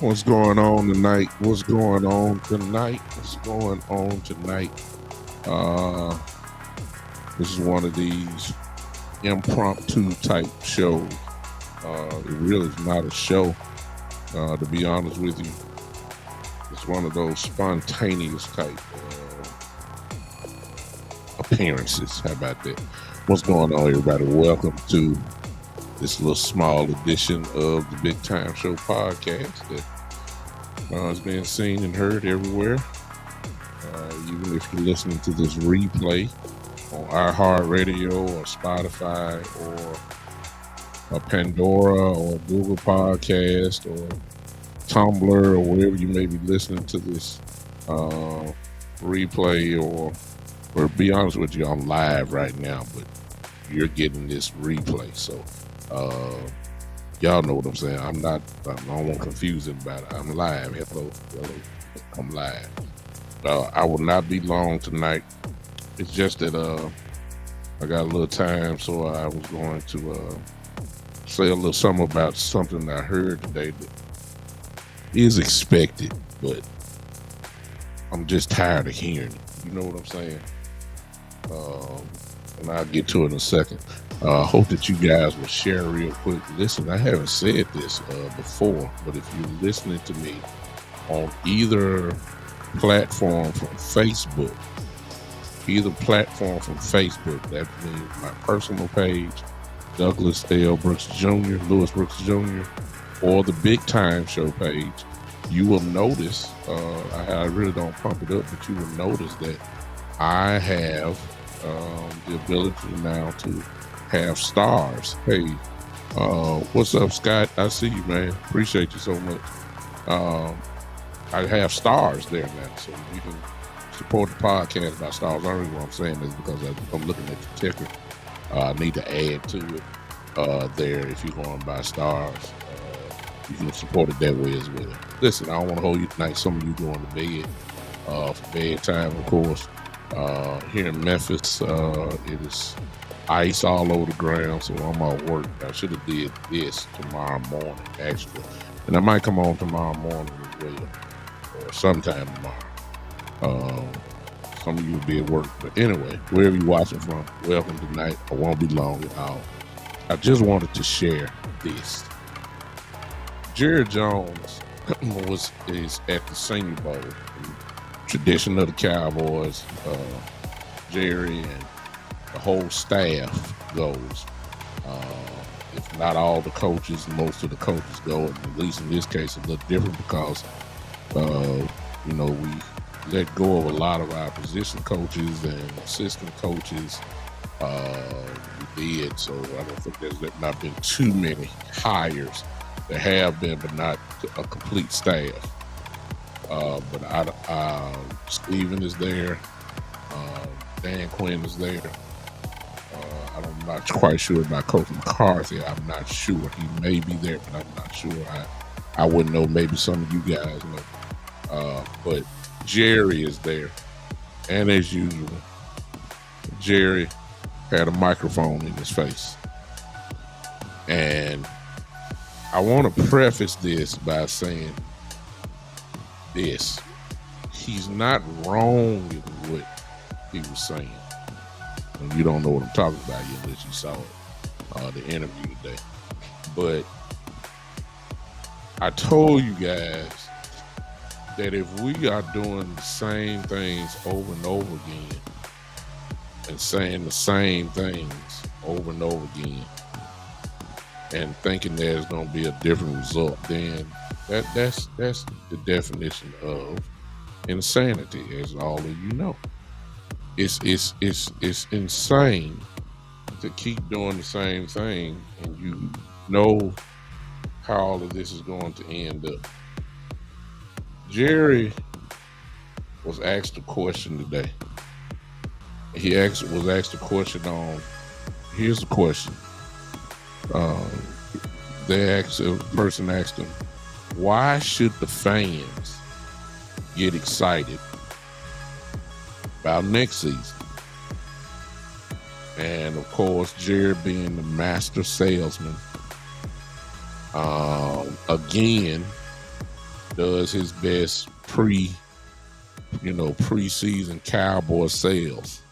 What's going on tonight? What's going on tonight? What's going on tonight? This is one of these impromptu type shows. It really is not a show, to be honest with you. It's one of those spontaneous type appearances. How about that? What's going on, everybody? Welcome to this little small edition of the Big Time Show podcast that is being seen and heard everywhere. Even if you're listening to this replay on iHeartRadio or Spotify or Pandora or Google Podcast or Tumblr or wherever you may be listening to this replay, or to be honest with you, I'm live right now, but you're getting this replay. So y'all know what I'm saying. I don't want to confuse anybody. I'm live. Hello. I'm live. I will not be long tonight. It's just that I got a little time, so I was going to say a little something about something I heard today that is expected, but I'm just tired of hearing it. You know what I'm saying? And I'll get to it in a second. Hope that you guys will share real quick. Listen, I haven't said this before, but if you're listening to me on either platform from Facebook, that means my personal page, Douglas L. Brooks Jr., Lewis Brooks Jr., or the Big Time Show page, you will notice, I really don't pump it up, but you will notice that I have the ability now to have stars. Hey, what's up, Scott? I see you, man. Appreciate you so much. I have stars there now, so you can support the podcast by stars. The only reason I'm saying is because I'm looking at the ticker. I need to add to it there. If you're going by stars, you can support it that way as well. Listen, I don't want to hold you tonight. Some of you going to bed for bedtime, of course. Here in Memphis, it is ice all over the ground, so I'm at work. I should have did this tomorrow morning, actually, and I might come on tomorrow morning as well, or sometime tomorrow. Some of you will be at work, but anyway, wherever you're watching from, welcome tonight. I won't be long at all. I just wanted to share this. Jerry Jones is at the Senior Bowl. Tradition of the Cowboys, Jerry and the whole staff goes. If not all the coaches, most of the coaches go. At least in this case, a little different because, we let go of a lot of our position coaches and assistant coaches. We did, so I don't think there's not been too many hires. There have been, but not a complete staff. But Steven is there. Dan Quinn is there. I I'm not quite sure about Coach McCarthy. I'm not sure. He may be there, but I'm not sure. I wouldn't know. Maybe some of you guys know. But Jerry is there. And as usual, Jerry had a microphone in his face. And I want to preface this by saying this. He's not wrong in what he was saying. And you don't know what I'm talking about yet unless you saw it, the interview today. But I told you guys that if we are doing the same things over and over again and saying the same things over and over again and thinking there's going to be a different result, then that's the definition of insanity, as all of you know. It's insane to keep doing the same thing and you know how all of this is going to end up. Jerry was asked a question today. He was asked a question on, here's the question. A person asked him, why should the fans get excited about next season? And of course, Jerry, being the master salesman, again, does his best preseason cowboy sales,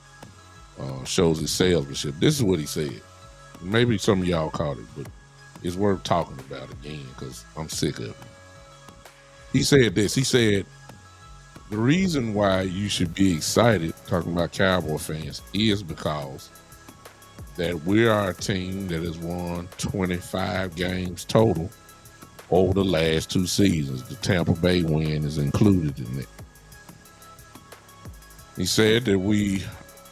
shows his salesmanship. This is what he said. Maybe some of y'all caught it, but it's worth talking about again because I'm sick of it. He said this. He said, the reason why you should be excited, talking about Cowboy fans, is because that we are a team that has won 25 games total over the last 2 seasons. The Tampa Bay win is included in it. He said that we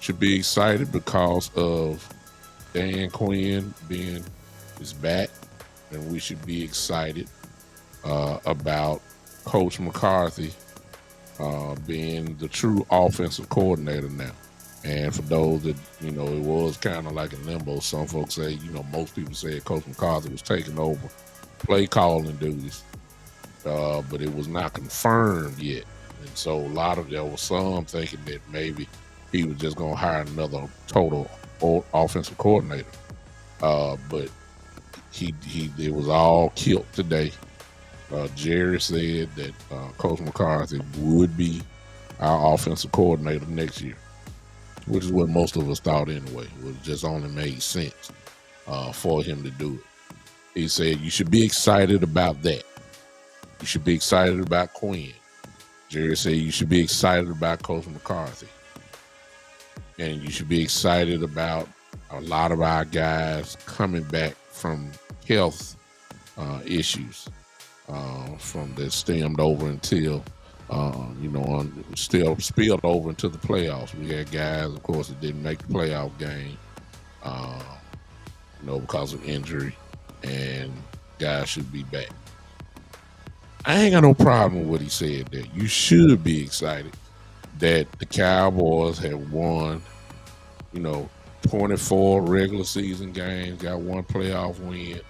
should be excited because of Dan Quinn is back, and we should be excited about Coach McCarthy being the true offensive coordinator now. And for those that, it was kind of like in limbo. Some folks say, most people say Coach McCarthy was taking over play calling duties, but it was not confirmed yet. And so there was some thinking that maybe he was just going to hire another total offensive coordinator. But it was all killed today. Jerry said that Coach McCarthy would be our offensive coordinator next year, which is what most of us thought anyway. It was just only made sense for him to do it. He said you should be excited about that. You should be excited about Quinn. Jerry said you should be excited about Coach McCarthy. And you should be excited about a lot of our guys coming back from health issues from that stemmed over until, still spilled over into the playoffs. We had guys, of course, that didn't make the playoff game, because of injury, and guys should be back. I ain't got no problem with what he said there. You should be excited that the Cowboys have won, 24 regular season games, got one playoff win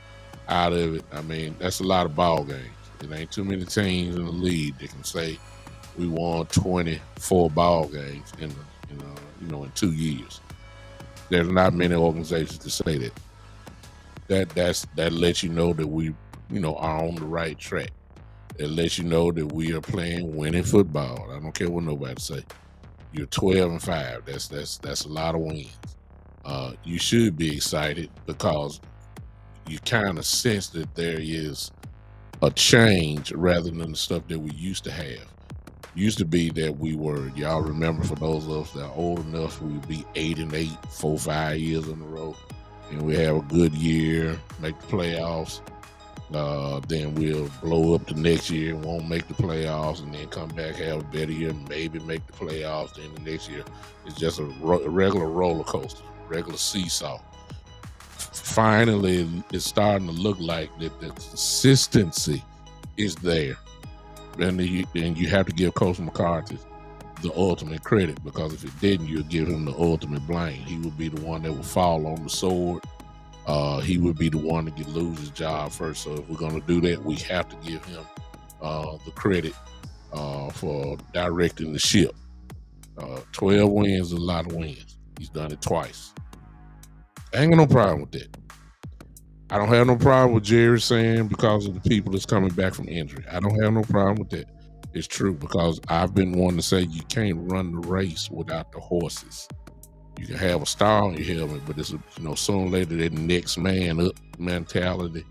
out of it. I mean, that's a lot of ball games. It ain't too many teams in the league that can say we won 24 ball games in 2 years. There's not many organizations to say that. That lets you know that we, are on the right track. It lets you know that we are playing winning football. I don't care what nobody say. You're 12-5. That's a lot of wins. You should be excited because you kind of sense that there is a change rather than the stuff that we used to have. Used to be that we were, y'all remember, for those of us that are old enough, we would be 8-8, 4-5 years in a row, and we have a good year, make the playoffs. Then we'll blow up the next year and won't make the playoffs, and then come back, have a better year, maybe make the playoffs. Then the next year it's just a regular roller coaster, regular seesaw. Finally, it's starting to look like that the consistency is there, and you have to give Coach McCarthy the ultimate credit, because if it didn't, you'd give him the ultimate blame. He would be the one that would fall on the sword. He would be the one to lose his job first. So if we're going to do that, we have to give him the credit for directing the ship. 12 wins is a lot of wins. He's done it twice. I ain't got no problem with that. I don't have no problem with Jerry saying because of the people that's coming back from injury. I don't have no problem with that. It's true, because I've been wanting to say you can't run the race without the horses. You can have a star on your helmet, but it's sooner or later that next man up mentality,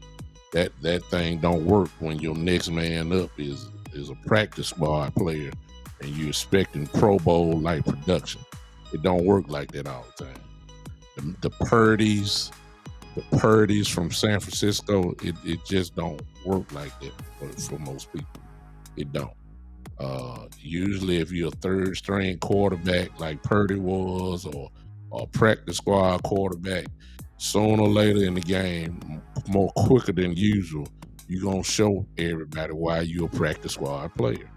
that thing don't work when your next man up is a practice squad player and you're expecting Pro Bowl like production. It don't work like that all the time. The Purdy's from San Francisco, it just don't work like that for most people. It don't. Usually if you're a third string quarterback like Purdy was, or a practice squad quarterback, sooner or later in the game, more quicker than usual, you're going to show everybody why you're a practice squad player.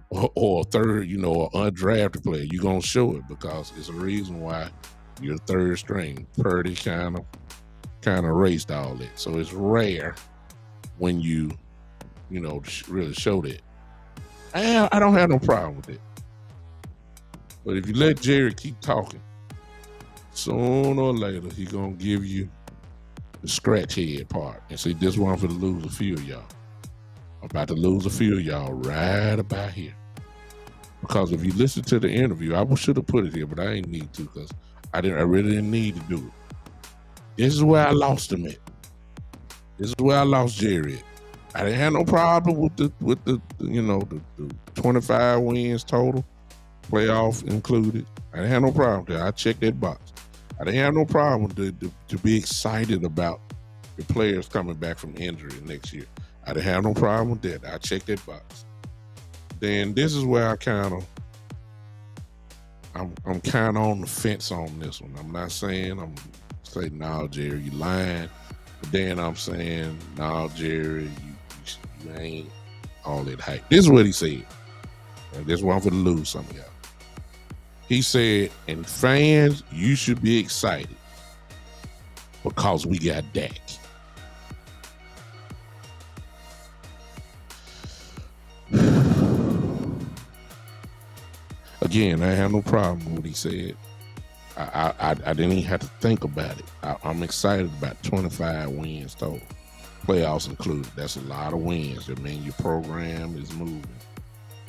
Or a third, an undrafted player. You're going to show it because it's a reason why you're third string. Purdy kind of raced all that. So it's rare when you really show that. I don't have no problem with it. But if you let Jerry keep talking, sooner or later he gonna give you the scratch head part. And see, this one for to lose a few of y'all. I'm about to lose a few of y'all right about here. Because if you listen to the interview, I should have put it here, but I ain't need to, because I really didn't need to do it. This is where I lost him at. This is where I lost Jerry at. I didn't have no problem with the 25 wins total, playoff included. I didn't have no problem with that. I checked that box. I didn't have no problem to be excited about the players coming back from injury next year. I didn't have no problem with that. I checked that box. Then this is where I'm kind of on the fence on this one. I'm not saying nah, Jerry, you lying. But then I'm saying, nah, Jerry, you ain't all that hype. This is what he said. And this one for to lose some of y'all. He said, and fans, you should be excited because we got Dak. Again, I have no problem with what he said. I didn't even have to think about it. I'm excited about 25 wins total, playoffs included. That's a lot of wins. That means your program is moving.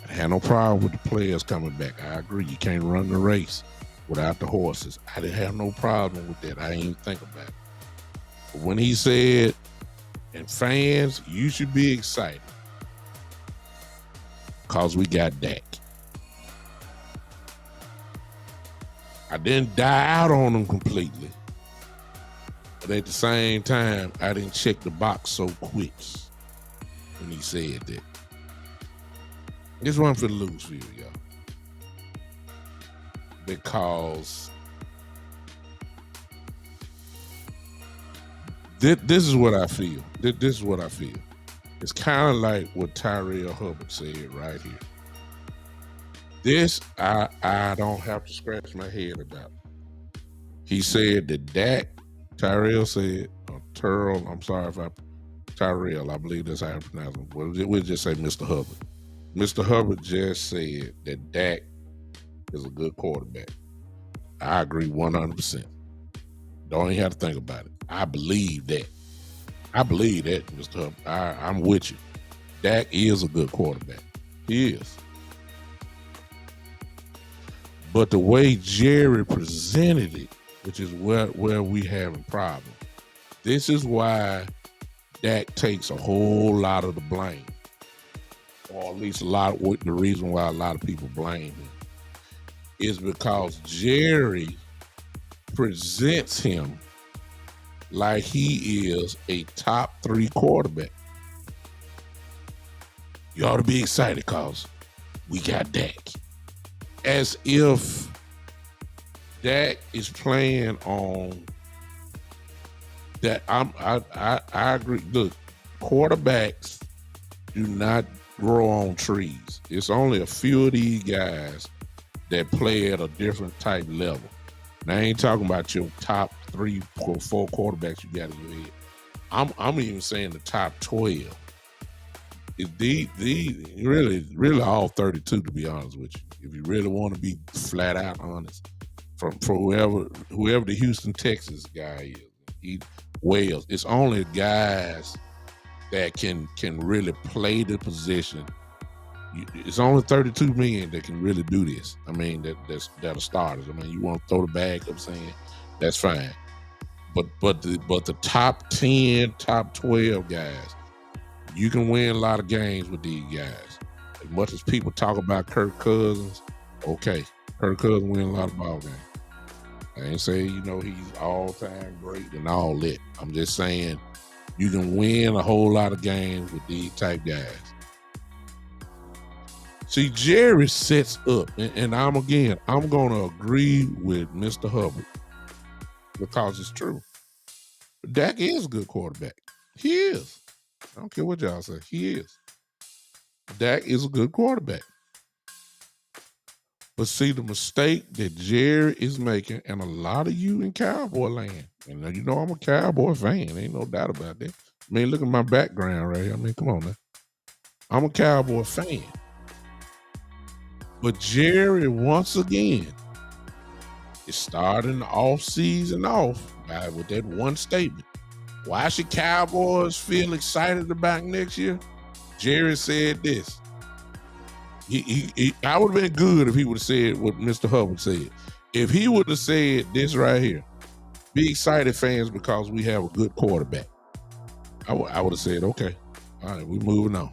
I had no problem with the players coming back. I agree. You can't run the race without the horses. I didn't have no problem with that. I didn't even think about it. But when he said, and fans, you should be excited because we got Dak. I didn't die out on him completely. But at the same time, I didn't check the box so quick when he said that. This one for the lose for you, y'all. Because this is what I feel. This is what I feel. It's kind of like what Tyrell Hubbard said right here. This, I don't have to scratch my head about. He said that Dak, Tyrell said, Tyrell, I'm sorry if Tyrell, I believe that's how I pronounce it. We'll just say Mr. Hubbard. Mr. Hubbard just said that Dak is a good quarterback. I agree 100%. Don't even have to think about it. I believe that. I believe that, Mr. Hubbard. I'm with you. Dak is a good quarterback. He is. But the way Jerry presented it, which is where we having problems, this is why Dak takes a whole lot of the blame. Or at least the reason why a lot of people blame him is because Jerry presents him like he is a top 3 quarterback. You ought to be excited because we got Dak. As if Dak is playing on that. I agree. Look, quarterbacks do not grow on trees. It's only a few of these guys that play at a different type level. Now, I ain't talking about your top 3 or 4 quarterbacks you got in your head. I'm even saying the top 12. Is the really all 32, to be honest with you. If you really want to be flat out honest, from whoever the Houston, Texas guy is, Wales. It's only guys that can really play the position. It's only 32 men that can really do this. I mean, that are starters. I mean, you want to throw the bag up saying that's fine, but the top 10, top 12 guys, you can win a lot of games with these guys. As much as people talk about Kirk Cousins, okay, Kirk Cousins win a lot of ball games. I ain't saying he's all time great and all that. I'm just saying you can win a whole lot of games with these type guys. See, Jerry sets up, and I'm going to agree with Mr. Hubbard because it's true. Dak is a good quarterback. He is. I don't care what y'all say. He is. Dak is a good quarterback. But see, the mistake that Jerry is making, and a lot of you in Cowboy land, and I'm a Cowboy fan. Ain't no doubt about that. I mean, look at my background right here. I mean, come on now. I'm a Cowboy fan. But Jerry, once again, is starting the offseason off with that one statement. Why should Cowboys feel excited about next year? Jerry said this. I would have been good if he would have said what Mr. Hubbard said. If he would have said this right here, be excited, fans, because we have a good quarterback. I would have said, okay, all right, we're moving on.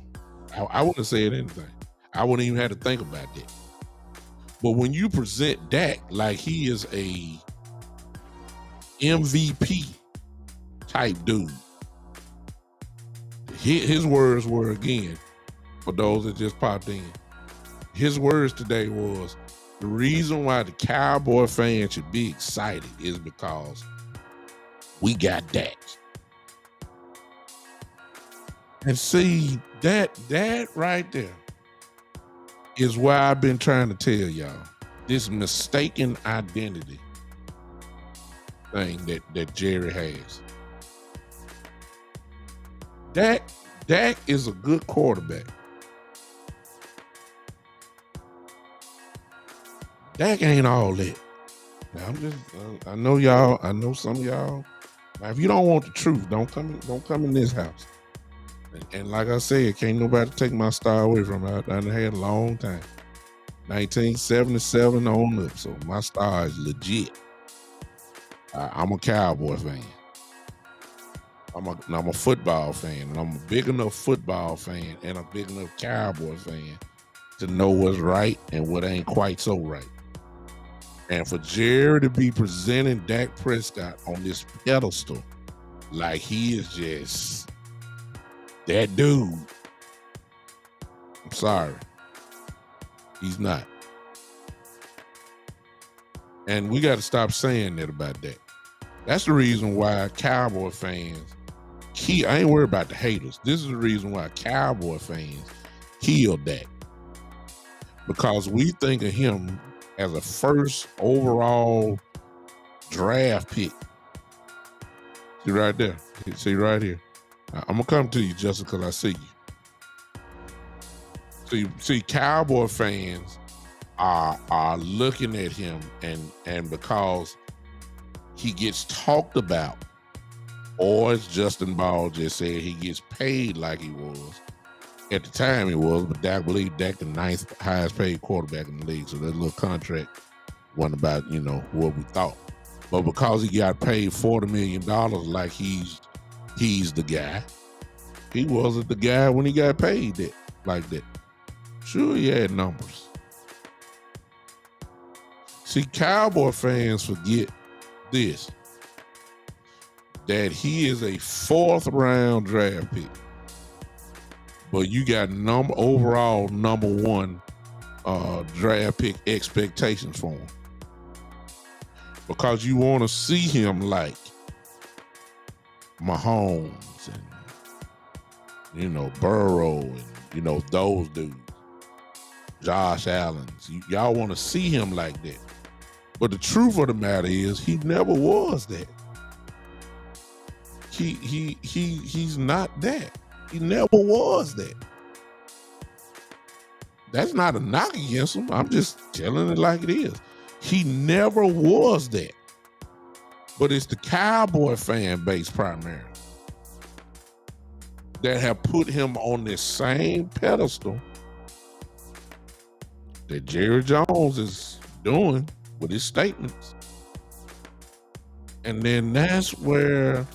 I wouldn't have said anything. I wouldn't even have to think about that. But when you present Dak like he is a MVP type dude, his words were, again, for those that just popped in, his words today was, the reason why the Cowboy fans should be excited is because we got Dak. And see, that right there is why I've been trying to tell y'all, this mistaken identity thing that Jerry has. Dak is a good quarterback. Dak ain't all that. Now I know y'all, I know some of y'all. Now, if you don't want the truth, don't come in this house. And like I said, can't nobody take my star away from me. I done had a long time. 1977 on up, so my star is legit. I'm a Cowboy fan. I'm a football fan, and I'm a big enough football fan and a big enough Cowboy fan to know what's right and what ain't quite so right. And for Jerry to be presenting Dak Prescott on this pedestal like he is just that dude, I'm sorry. He's not. And we got to stop saying that about that. That's the reason why Cowboy fans, I ain't worried about the haters. This is the reason why Cowboy fans kill Dak. Because we think of him as a first overall draft pick. See right there. See right here. I'm going to come to you, Justin, because I see you. See, Cowboy fans are looking at him, and because he gets talked about, or as Justin Ball just said, he gets paid like he was. At the time he was, but I believe Dak the 9th highest paid quarterback in the league, so that little contract wasn't about, what we thought. But because he got paid $40 million like he's the guy, he wasn't the guy when he got paid that like that. Sure, he had numbers. See, Cowboy fans forget this, that he is a 4th round draft pick, but you got overall number 1 draft pick expectations for him, because you want to see him like Mahomes and Burrow and those dudes. Josh Allen's. Y'all want to see him like that. But the truth of the matter is he never was that. He's not that. He never was that. That's not a knock against him. I'm just telling it like it is. He never was that. But it's the Cowboy fan base primarily that have put him on this same pedestal that Jerry Jones is doing with his statements. And then that's where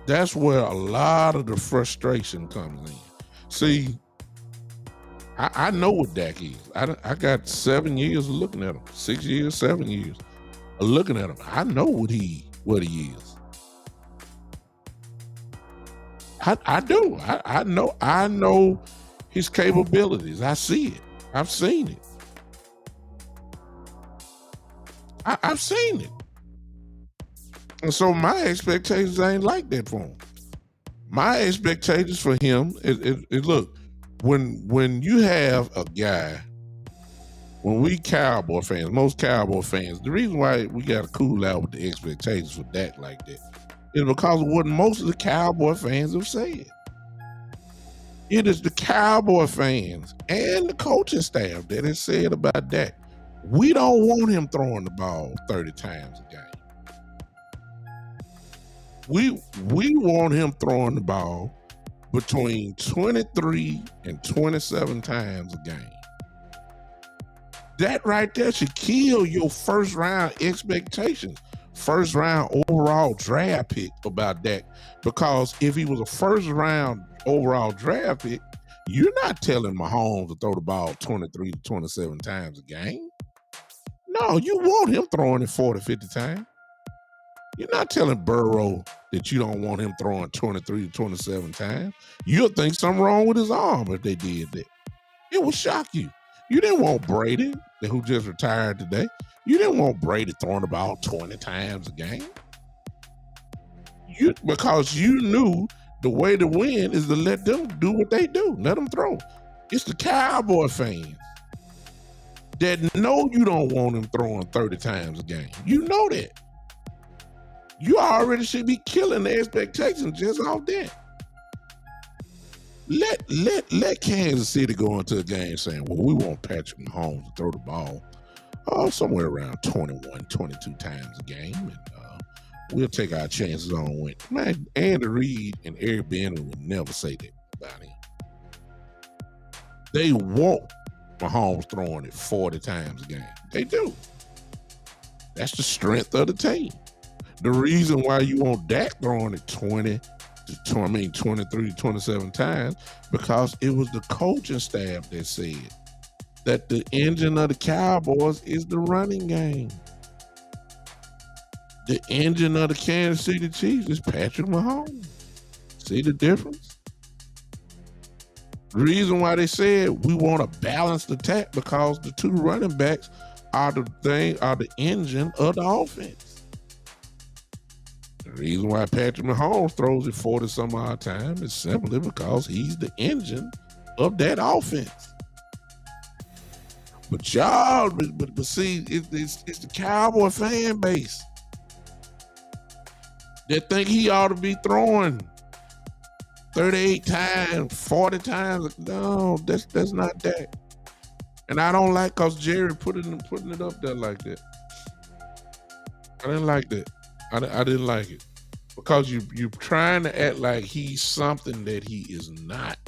a lot of the frustration comes in. See, I know what Dak is. I got 7 years of looking at him, 6 years, 7 years of looking at him. I know what he is. I do. I know his capabilities. I see it. I've seen it. I've seen it. And so my expectations ain't like that for him. My expectations for him is look, when you have a guy, when we Cowboy fans, most Cowboy fans, the reason why we got to cool out with the expectations for Dak like that is because of what most of the Cowboy fans have said. It is the Cowboy fans and the coaching staff that has said about Dak, we don't want him throwing the ball 30 times a game. We want him throwing the ball between 23 and 27 times a game. That right there should kill your first round expectations, first round overall draft pick about Dak. Because if he was a first round overall draft pick, you're not telling Mahomes to throw the ball 23 to 27 times a game. No, you want him throwing it 40, 50 times. You're not telling Burrow that you don't want him throwing 23 to 27 times. You'll think something wrong with his arm if they did that. It will shock you. You didn't want Brady, who just retired today. You didn't want Brady throwing the ball 20 times a game. Because you knew the way to win is to let them do what they do. Let them throw. It's the Cowboy fans that know you don't want him throwing 30 times a game. You know that. You already should be killing the expectations just off that. Let Kansas City go into a game saying, well, we want Patrick Mahomes to throw the ball somewhere around 21, 22 times a game, and we'll take our chances on winning. Man, Andy Reid and Eric Bieniemy would never say that about him. They want Mahomes throwing it 40 times a game. They do. That's the strength of the team. The reason why you want Dak throwing it 23 to 27 times, because it was the coaching staff that said that the engine of the Cowboys is the running game. The engine of the Kansas City Chiefs is Patrick Mahomes. See the difference? The reason why they said we want a balanced attack because the two running backs are the engine of the offense. The reason why Patrick Mahomes throws it 40 some odd times is simply because he's the engine of that offense. But y'all, but see, it's the Cowboy fan base that think he ought to be throwing 38 times, 40 times. No, that's not that. And I don't like because Jerry putting it up there like that. I didn't like that. I didn't like it. Because you're trying to act like he's something that he is not.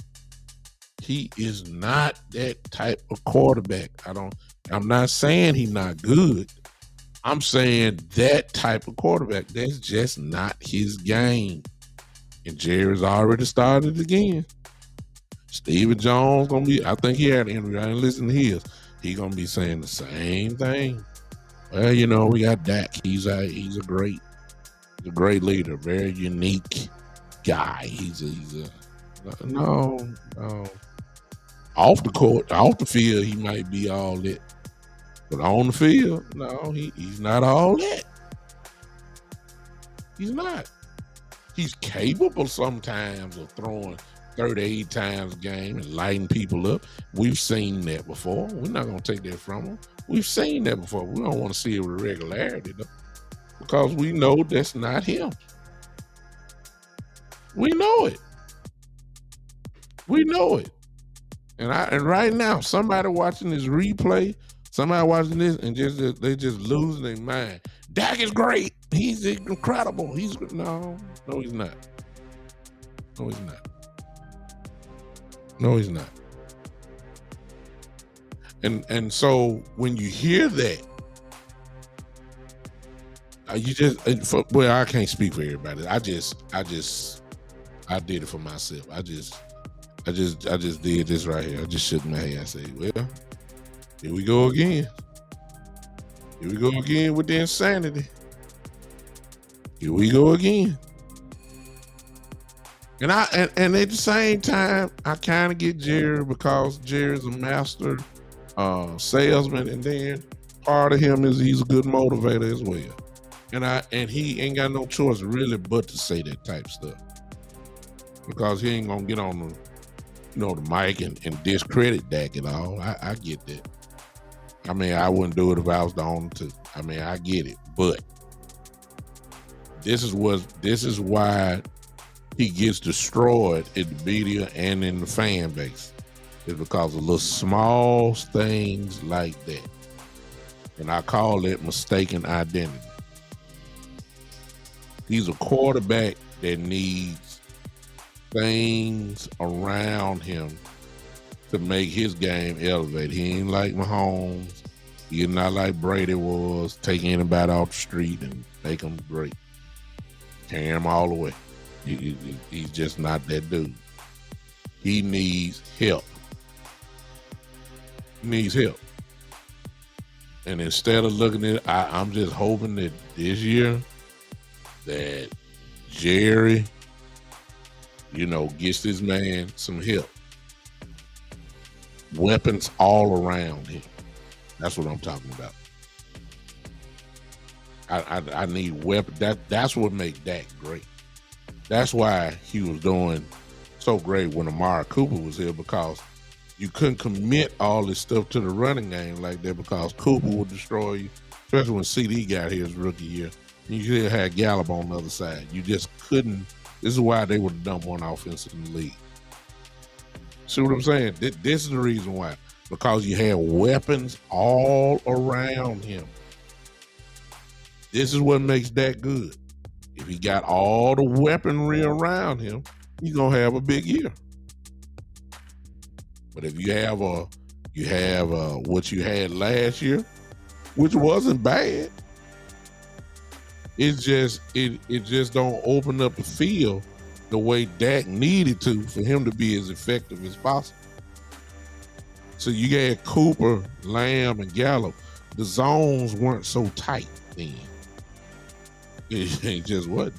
He is not that type of quarterback. I'm not saying he's not good. I'm saying that type of quarterback, that's just not his game. And Jerry's already started again. Stephen Jones gonna be, I think he had an interview, I didn't listen to his. He gonna be saying the same thing. Well, we got Dak. He's a great leader, very unique guy. He's a no. Off the court, off the field, he might be all that. But on the field, no, he's not all that. He's not. He's capable sometimes of throwing 38 times a game and lighting people up. We've seen that before. We're not going to take that from him. We've seen that before. We don't want to see it with regularity, though, because we know that's not him. We know it. We know it. And right now, somebody watching this replay, somebody watching this, and they just losing their mind. Dak is great. He's incredible. No, he's not. No, he's not. No, he's not. And so when you hear that, you just well, I can't speak for everybody. I did it for myself. I just did this right here. I just shook my head. I said, well, here we go again. Here we go again with the insanity. Here we go again. And at the same time, I kind of get Jerry, because Jerry's a master salesman, and then part of him is he's a good motivator as well. And he ain't got no choice really but to say that type stuff, because he ain't gonna get on the mic and discredit Dak at all. I get that. I mean, I wouldn't do it if I was the owner too. I mean, I get it, but this is why he gets destroyed in the media and in the fan base. It's because of little small things like that. And I call it mistaken identity. He's a quarterback that needs things around him to make his game elevate. He ain't like Mahomes. He's not like Brady was, take anybody off the street and make them great. Carry him all the way. He's just not that dude. He needs help. He needs help. And instead of looking at it, I'm just hoping that this year that Jerry, gets this man some help. Weapons all around him. That's what I'm talking about. I need weapons. That's what makes Dak great. That's why he was doing so great when Amari Cooper was here, because you couldn't commit all this stuff to the running game like that, because Cooper would destroy you, especially when CD got here his rookie year. You still had Gallup on the other side. You just couldn't. This is why they were the number one offense in the league. See what I'm saying? This is the reason why. Because you had weapons all around him. This is what makes Dak good. If he got all the weaponry around him, he's gonna have a big year. But if you have what you had last year, which wasn't bad, it just don't open up the field the way Dak needed to for him to be as effective as possible. So you had Cooper, Lamb, and Gallup. The zones weren't so tight then. It just wasn't.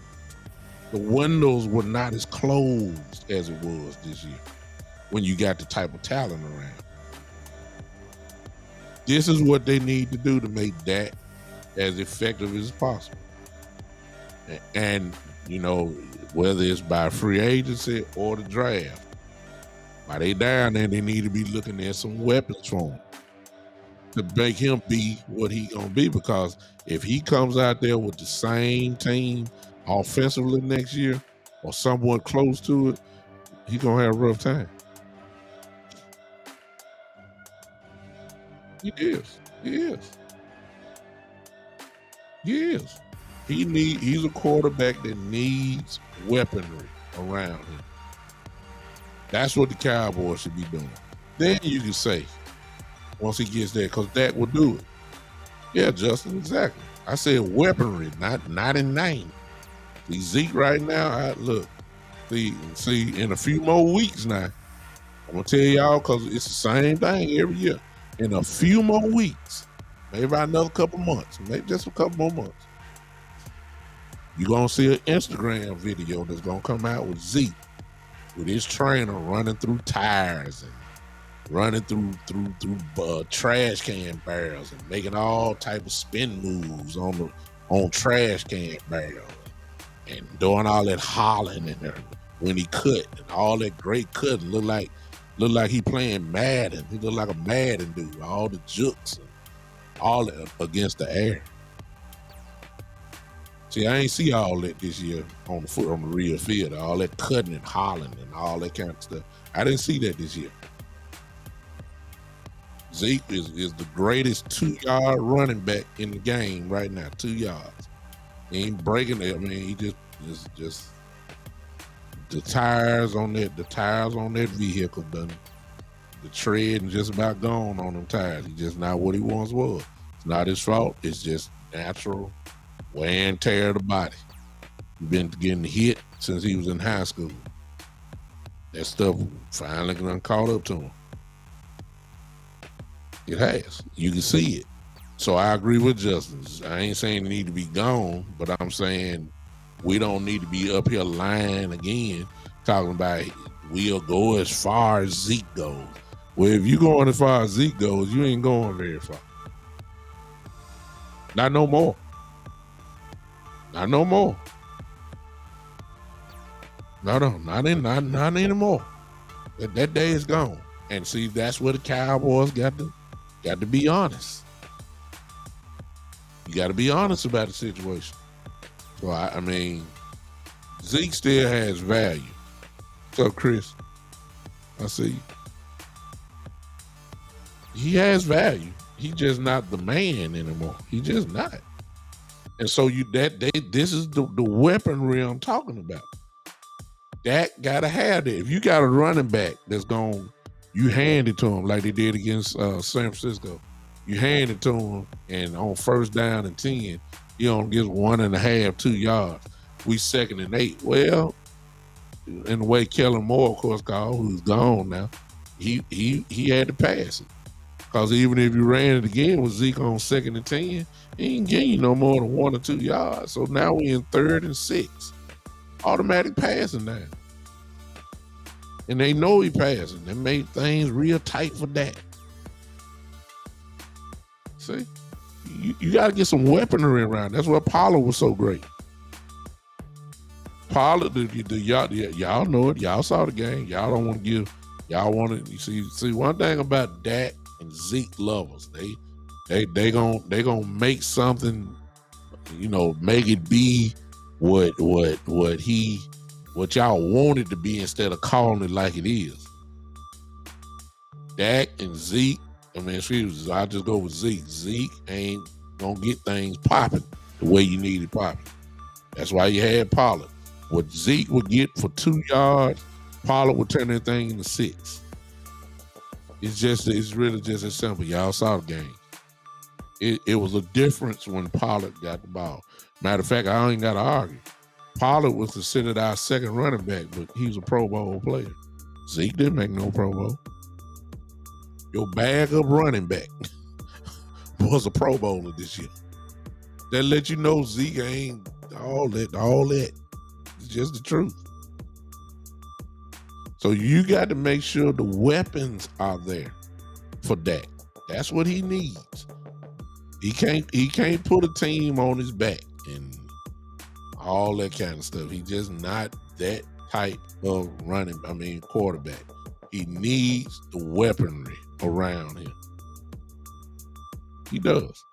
The windows were not as closed as it was this year when you got the type of talent around. This is what they need to do to make Dak as effective as possible. And, whether it's by free agency or the draft, while they down there, they need to be looking at some weapons for him to make him be what he gonna be. Because if he comes out there with the same team offensively next year or someone close to it, he's gonna have a rough time. He is. He's a quarterback that needs weaponry around him. That's what the Cowboys should be doing. Then you can say, once he gets there, because Dak will do it. Yeah, Justin, exactly. I said weaponry, not in name. See, Zeke right now, see, in a few more weeks now, I'm going to tell y'all, because it's the same thing every year. In a few more weeks, maybe about another couple months, maybe just a couple more months, you're going to see an Instagram video that's going to come out with Zeke, with his trainer running through tires and running through trash can barrels and making all type of spin moves on trash can barrels and doing all that hollering and when he cut and all that great cutting looked like he playing Madden. He looked like a Madden dude. All the jukes and all that against the air. See, I ain't see all that this year on the real field. All that cutting and hollering and all that kind of stuff. I didn't see that this year. Zeke is the greatest 2-yard running back in the game right now. 2 yards. He ain't breaking it. I mean, he just the tires on that vehicle done. The tread and just about gone on them tires. He's just not what he once was. It's not his fault. It's just natural wear and tear of the body. He's been getting hit since he was in high school. That stuff finally done caught up to him. It has. You can see it. So I agree with Justin. I ain't saying he need to be gone, but I'm saying we don't need to be up here lying again, talking about we'll go as far as Zeke goes. Well, if you going as far as Zeke goes, you ain't going very far. Not no more. Not no more. No, not anymore. That day is gone. And see, that's where the Cowboys got to be honest. You got to be honest about the situation. So I mean, Zeke still has value. So Chris, I see you. He has value. He's just not the man anymore. He's just not. And so this is the weaponry I'm talking about. Dak gotta have that. If you got a running back that's you hand it to him like they did against San Francisco. You hand it to him, and on first down and 10, he only gets 1.5, 2 yards. We 2nd and 8. Well, in the way Kellen Moore, of course, called, who's gone now, he had to pass it. Because even if you ran it again with Zeke on 2nd and 10, he ain't getting you no more than 1 or 2 yards. So now we in 3rd and 6. Automatic passing now. And they know he passing. They made things real tight for that. See? You got to get some weaponry around. That's why Pollard was so great. Pollard, y'all know it. Y'all saw the game. Y'all don't want to give. Y'all want to see one thing about Dak and Zeke lovers. They gonna make something, make it be what y'all want it to be instead of calling it like it is. Dak and Zeke, I'll just go with Zeke. Zeke ain't gonna get things popping the way you need it popping. That's why you had Pollard. What Zeke would get for 2 yards, Pollard would turn that thing into 6. It's really just as simple. Y'all saw the game. It was a difference when Pollard got the ball. Matter of fact, I ain't got to argue. Pollard was considered our second running back, but he was a Pro Bowl player. Zeke didn't make no Pro Bowl. Your backup running back was a Pro Bowler this year. That let you know Zeke ain't all that. It's just the truth. So you got to make sure the weapons are there for Dak. That's what he needs. He can't put a team on his back and all that kind of stuff. He's just not that type of quarterback. He needs the weaponry around him. He does.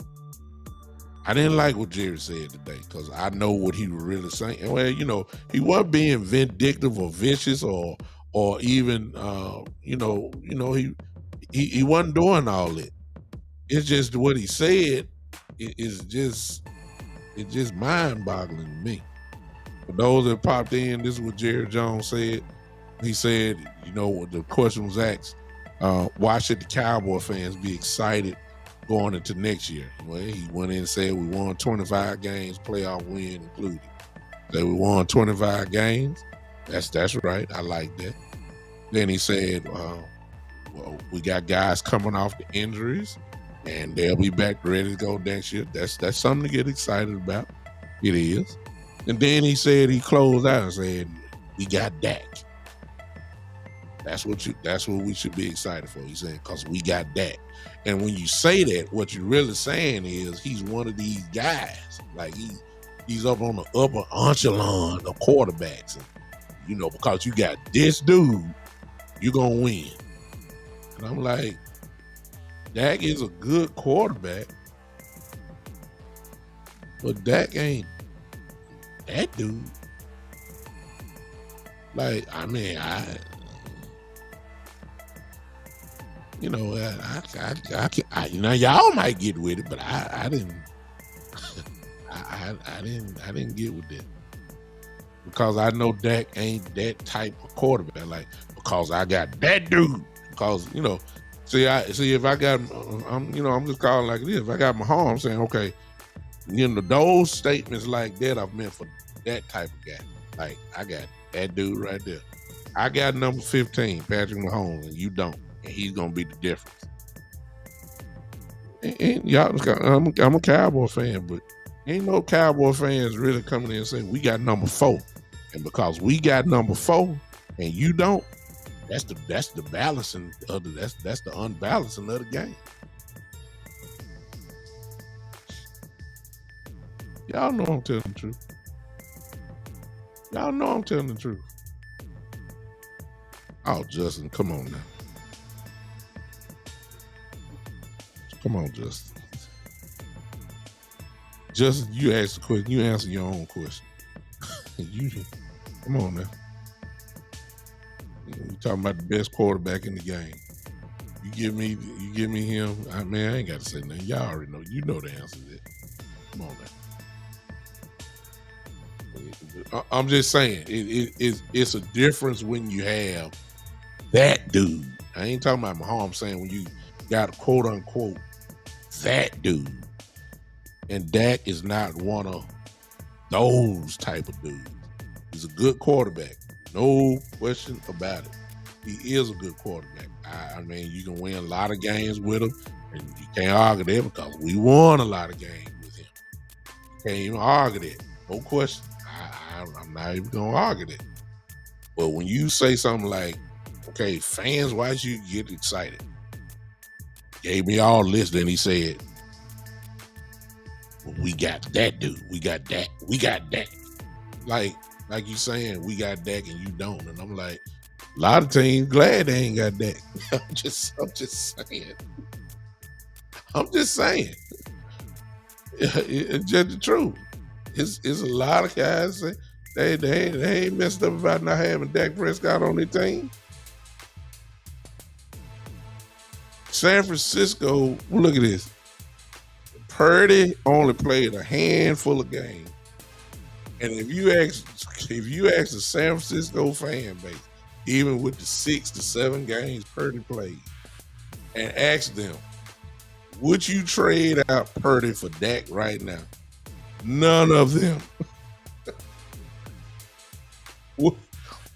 I didn't like what Jerry said today because I know what he was really saying. Well, he wasn't being vindictive or vicious or even he wasn't doing all that. It's just what he said it's just mind-boggling to me. For those that popped in, this is what Jerry Jones said. He said, the question was asked, why should the Cowboy fans be excited going into next year? Well, he went in and said we won 25 games, playoff win included. That we won 25 games. That's right. I like that. Then he said, we got guys coming off the injuries, and they'll be back ready to go next year. That's something to get excited about. It is. And then he said, he closed out and said, we got Dak. That's what we should be excited for. He said, because we got Dak. And when you say that, what you're really saying is he's one of these guys. Like he's up on the upper echelon of quarterbacks. And because you got this dude, you're gonna win. And I'm like, Dak is a good quarterback, but Dak ain't that dude. Like, I mean, y'all might get with it, but I didn't. I didn't get with that because I know Dak ain't that type of quarterback. Like, because I got that dude. Because see if I got, I'm just calling like this. If I got Mahomes, I'm saying, okay, those statements like that I've meant for that type of guy. Like, I got that dude right there. I got number 15, Patrick Mahomes, and you don't, and he's gonna be the difference. And y'all, I'm a Cowboy fan, but ain't no Cowboy fans really coming in and saying we got number 4, and because we got number 4 and you don't, that's the balancing of that's the unbalancing of the game. Y'all know I'm telling the truth. Y'all know I'm telling the truth. Oh, Justin, come on now. Come on, Justin. Justin, you asked the question. You answer your own question. Come on now. You talking about the best quarterback in the game. You give me him. I ain't got to say nothing. Y'all already know. You know the answer to that. Come on now. I'm just saying, it's a difference when you have that dude. I ain't talking about Mahomes. I'm saying when you got a quote unquote that dude, and Dak is not one of those type of dudes. He's a good quarterback, no question about it. He is a good quarterback. I mean, you can win a lot of games with him, and you can't argue that because we won a lot of games with him. You can't even argue that, no question. I'm not even gonna argue that. But when you say something like, okay, fans, why should you get excited? Gave me all this, then he said, well, we got that dude. We got Dak. We got Dak. Like you saying, we got Dak and you don't. And I'm like, a lot of teams glad they ain't got Dak. I'm just saying. I'm just saying. It's just the truth. It's a lot of guys say they ain't messed up about not having Dak Prescott on their team. San Francisco, look at this. Purdy only played a handful of games. And if you ask the San Francisco fan base, even with the 6 to 7 games Purdy played, and ask them, would you trade out Purdy for Dak right now? None of them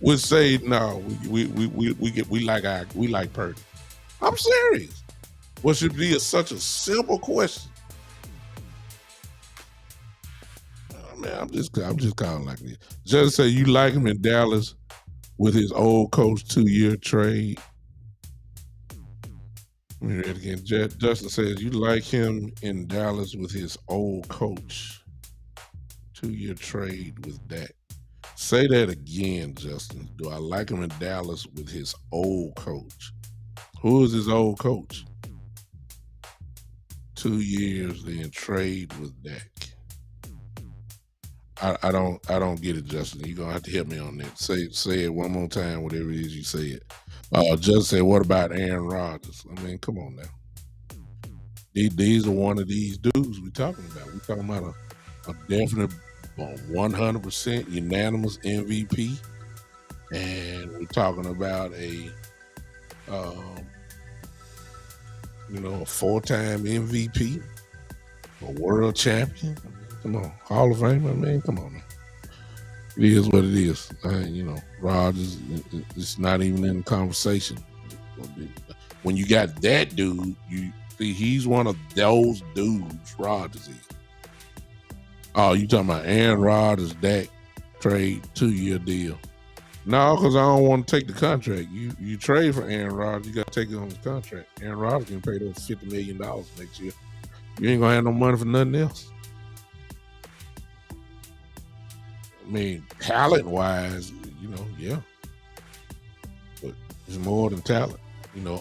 would say no. We like Purdy. I'm serious. What should be such a simple question? Oh, man, I'm just calling like this. Just say you like him in Dallas with his old coach 2-year trade. Let me read it again. Justin says you like him in Dallas with his old coach 2-year trade with Dak. Say that again, Justin. Do I like him in Dallas with his old coach? Who is his old coach? 2 years, then trade with Dak. I don't get it, Justin. You're gonna have to help me on that. Say it one more time, whatever it is you say it. Justin said, what about Aaron Rodgers? I mean, come on now. These are one of these dudes we're talking about. We're talking about a definite 100% unanimous MVP, and we're talking about a 4-time MVP, a world champion. Come on, Hall of Fame. I mean, come on. It is what it is. Rodgers, it's not even in the conversation. When you got that dude, you see he's one of those dudes. Rodgers is. Oh, you talking about Aaron Rodgers, Dak trade 2-year deal? No, because I don't want to take the contract. You trade for Aaron Rodgers, you got to take it on the contract. Aaron Rodgers can pay those $50 million next year. You ain't gonna have no money for nothing else. I mean, talent-wise, Yeah, but it's more than talent.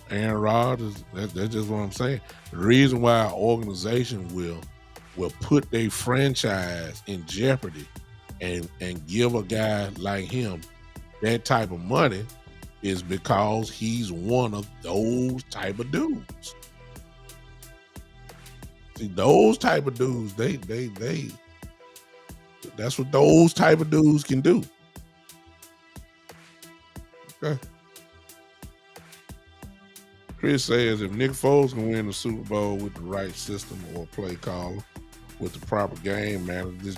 Aaron Rodgers. That's just what I'm saying. The reason why an organization will put their franchise in jeopardy and give a guy like him that type of money is because he's one of those type of dudes. See, those type of dudes, they that's what those type of dudes can do. Okay. Chris says if Nick Foles can win the Super Bowl with the right system or play caller with the proper game manager, this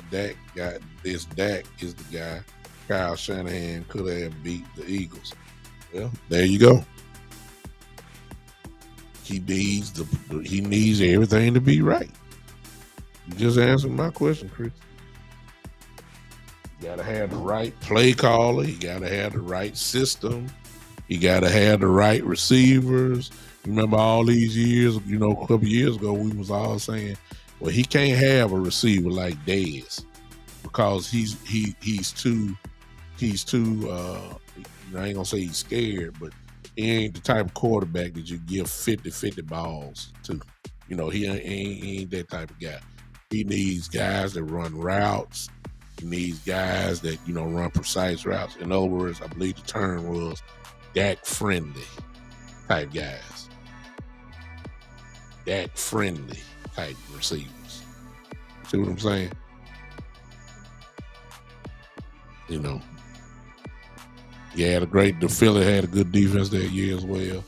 Dak is the guy Kyle Shanahan could have beat the Eagles. Well, there you go. He needs everything to be right. You just answered my question, Chris. You gotta have the right play caller. You gotta have the right system. You gotta have the right receivers. Remember all these years, a couple years ago, we was all saying, well, he can't have a receiver like Dez because he's too I ain't gonna say he's scared, but he ain't the type of quarterback that you give 50 balls to. He ain't that type of guy. He needs guys that run routes. He needs guys that, run precise routes. In other words, I believe the term was Dak friendly type guys. Dak friendly type receivers. See what I'm saying? The Philly had a good defense that year as well.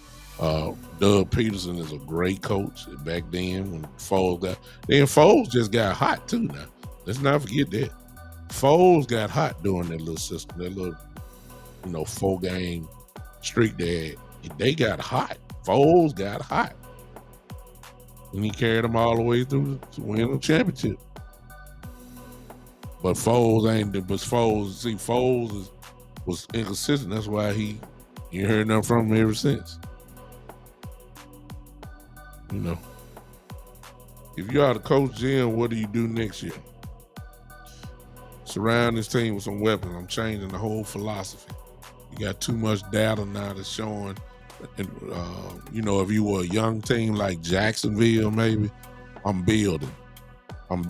Doug Peterson is a great coach back then when Foles just got hot too now. Let's not forget that. Foles got hot during that little system, that little, 4-game streak they got hot. Foles got hot. And he carried them all the way through to win the championship. But Foles was inconsistent. That's why you ain't heard nothing from him ever since. If you are the coach, Jim, what do you do next year? Surround this team with some weapons. I'm changing the whole philosophy. You got too much data now that's showing. And, if you were a young team like Jacksonville, maybe, I'm building. I'm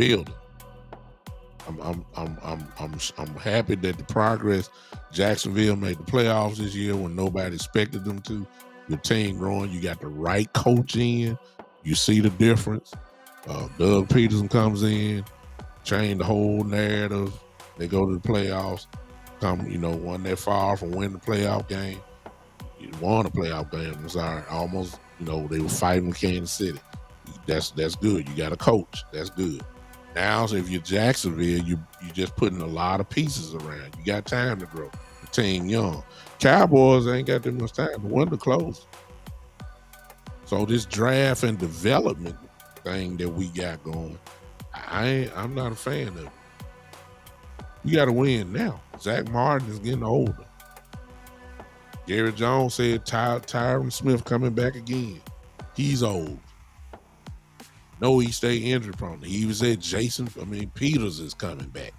happy that the progress Jacksonville made the playoffs this year when nobody expected them to. Your team growing, you got the right coach in. You see the difference. Doug Peterson comes in, change the whole narrative. They go to the playoffs. One that far from winning the playoff game. You won a playoff game. I'm sorry. Almost, they were fighting with Kansas City. That's good. You got a coach. That's good. Now, so if you're Jacksonville, you're just putting a lot of pieces around. You got time to grow. The team young. Cowboys ain't got that much time. The window closed. So this draft and development thing that we got going, I'm not a fan of it. You got to win now. Zach Martin is getting older. Jerry Jones said Tyron Smith coming back again. He's old. No, he stay injury prone. He even said Peters is coming back.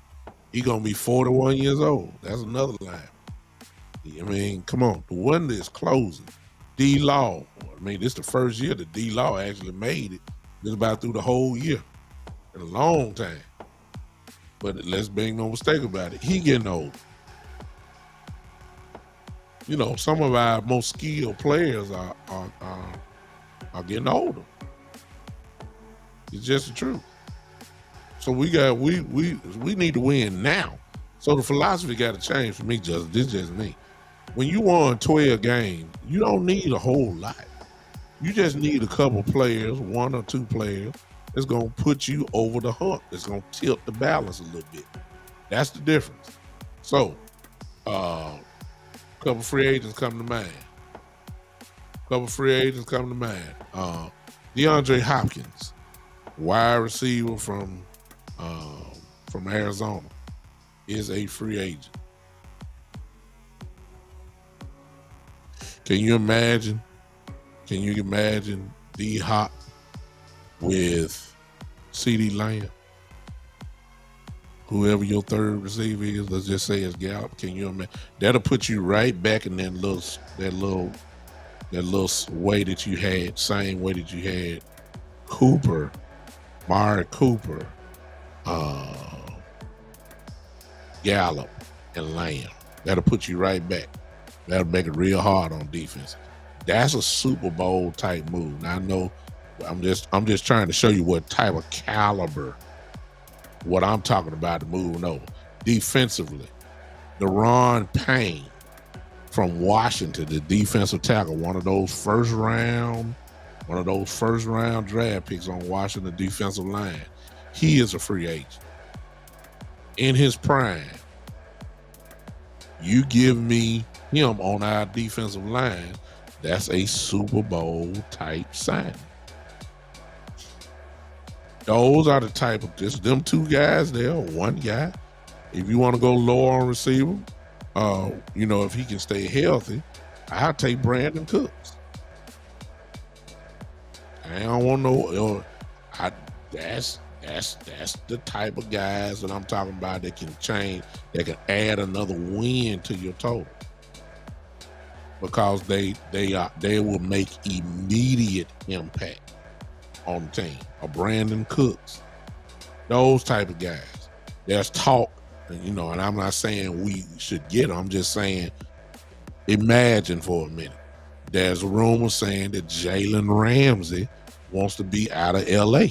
He gonna be 41 years old. That's another line. Come on. The window is closing. D-Law. This is the first year that D-Law actually made it. It's about through the whole year. In a long time. But let's make no mistake about it. He getting old. Some of our most skilled players are getting older. It's just the truth. So we need to win now. So the philosophy got to change for me. This is just me. When you won 12 games, you don't need a whole lot. You just need a couple players, 1 or 2 players, that's gonna put you over the hump. That's gonna tilt the balance a little bit. That's the difference. So, a couple free agents come to mind. DeAndre Hopkins, wide receiver from Arizona, is a free agent. Can you imagine D-Hop with CeeDee Lamb? whoever your third receiver is, let's just say it's Gallup. Can you imagine? That'll put you right back in that little way that you had, same way that you had Cooper, Mari Cooper, uh, Gallup, and Lamb. That'll put you right back. That'll make it real hard on defense. That's a Super Bowl type move. Now I know I'm just trying to show you what type of caliber, what I'm talking about the moving over. Defensively, Deron Payne from Washington, the defensive tackle, one of those first round draft picks on Washington defensive line. He is a free agent. In his prime, you give me him on our defensive line, that's a Super Bowl type signing. Those are the type of, just them two guys there, one guy. If you want to go lower on receiver, if he can stay healthy, I'll take Brandon Cooks. I don't want no. That's the type of guys that I'm talking about that can change, that can add another win to your total, because they will make immediate impact on the team. Or Brandon Cooks, those type of guys. There's talk, and I'm not saying we should get them. I'm just saying, imagine for a minute. There's rumors saying that Jalen Ramsey wants to be out of LA.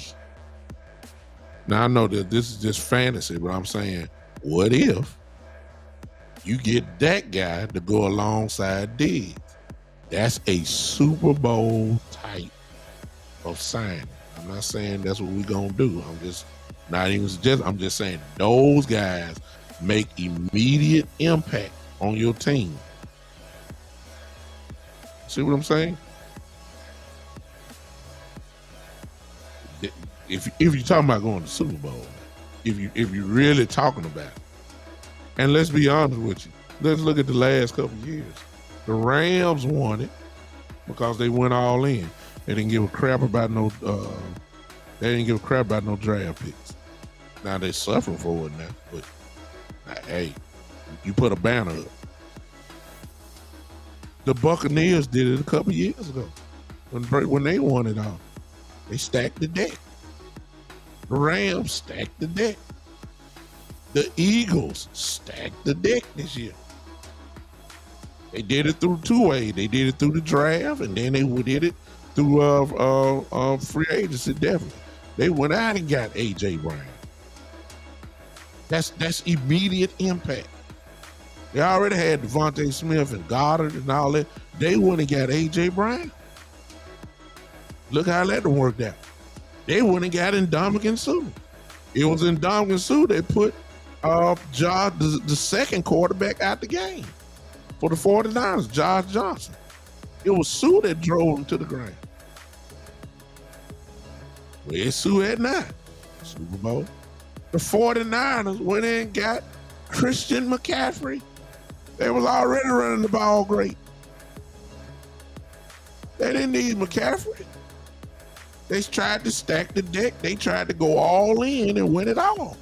Now I know that this is just fantasy, but I'm saying, what if you get that guy to go alongside Diggs? That's a Super Bowl type of signing. I'm not saying that's what we're gonna do. I'm just not even suggesting. I'm just saying those guys make immediate impact on your team. See what I'm saying? If you're talking about going to the Super Bowl, if you're really talking about it, and let's be honest with you, let's look at the last couple of years. The Rams won it because they went all in. They didn't give a crap about no. They didn't give a crap about no draft picks. Now they suffering for it now, but hey, you put a banner up. The Buccaneers did it a couple years ago when they won it all. They stacked the deck. The Rams stacked the deck. The Eagles stacked the deck this year. They did it through two ways. They did it through the draft, and then they did it through free agency. Definitely, they went out and got AJ Brown. That's immediate impact. They already had Devontae Smith and Goddard and all that. They went and got AJ Brown. Look how that worked out. They went and got Ndamukong Suh. It was Ndamukong Suh that put the second quarterback out the game for the 49ers, Josh Johnson. It was Suh that drove him to the ground. Where's Suh at now? Super Bowl. The 49ers went in and got Christian McCaffrey. They was already running the ball great. They didn't need McCaffrey. They tried to stack the deck. They tried to go all in and win it all.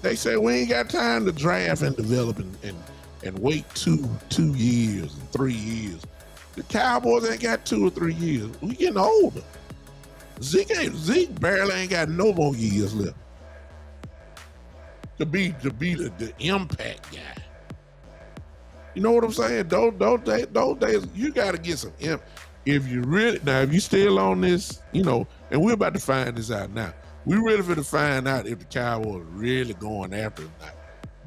They said, we ain't got time to draft and develop and wait two years and 3 years. The Cowboys ain't got 2 or 3 years. We getting older. Zeke barely ain't got no more years left to be the impact guy. You know what I'm saying? Those days, you got to get some impact. If you still on this, and we're about to find this out now. We really finna find out if the Cowboys are really going after it or not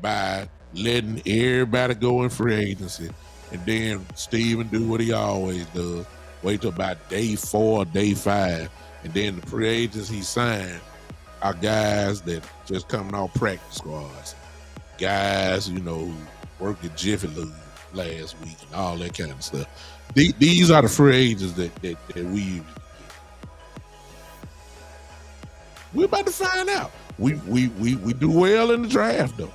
by letting everybody go in free agency, and then Steven do what he always does, wait till about day 4 or day 5, and then the free agents he signed are guys that just coming off practice squads, guys, who worked at Jiffy Lube last week and all that kind of stuff. These are the free agents that we usually get. We're about to find out. We do well in the draft though,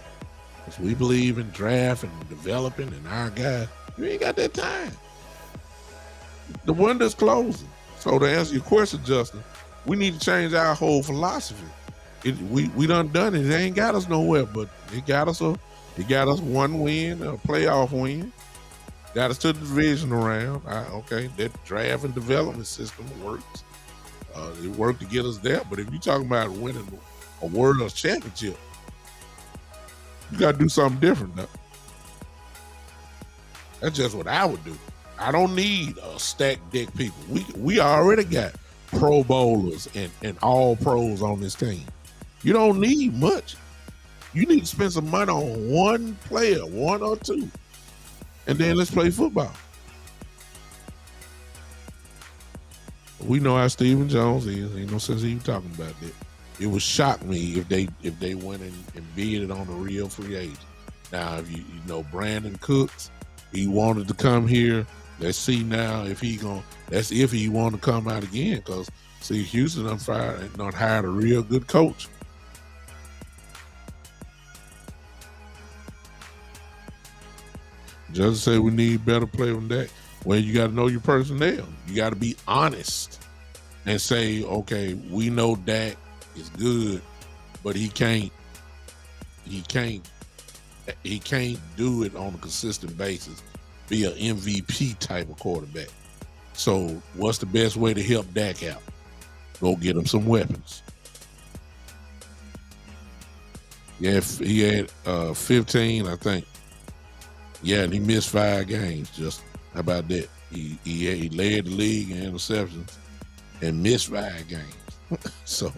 because we believe in draft and developing and our guys. You ain't got that time. The window's closing. So to answer your question, Justin, we need to change our whole philosophy. We done it. It ain't got us nowhere, but it got us one win, a playoff win. Got us to the division round. Okay, that draft and development system works. It worked to get us there. But if you're talking about winning a world championship, you got to do something different. Though. That's just what I would do. I don't need a stacked deck people. We already got Pro Bowlers and all pros on this team. You don't need much. You need to spend some money on one player, one or two, and then let's play football. We know how Stephen Jones is. Ain't no sense even talking about that. It would shock me if they went and bid it on a real free agent. Now, if you know Brandon Cooks, he wanted to come here. Let's see now if he gonna. That's if he want to come out again. Because see, Houston done hired a real good coach. Just say we need better play than that. Well, you got to know your personnel. You got to be honest and say, okay, we know Dak is good, but he can't do it on a consistent basis. Be an MVP type of quarterback. So, what's the best way to help Dak out? Go get him some weapons. Yeah, he had 15, I think. Yeah, and he missed 5 games. Just how about that? He led the league in interceptions and missed 5 games. So,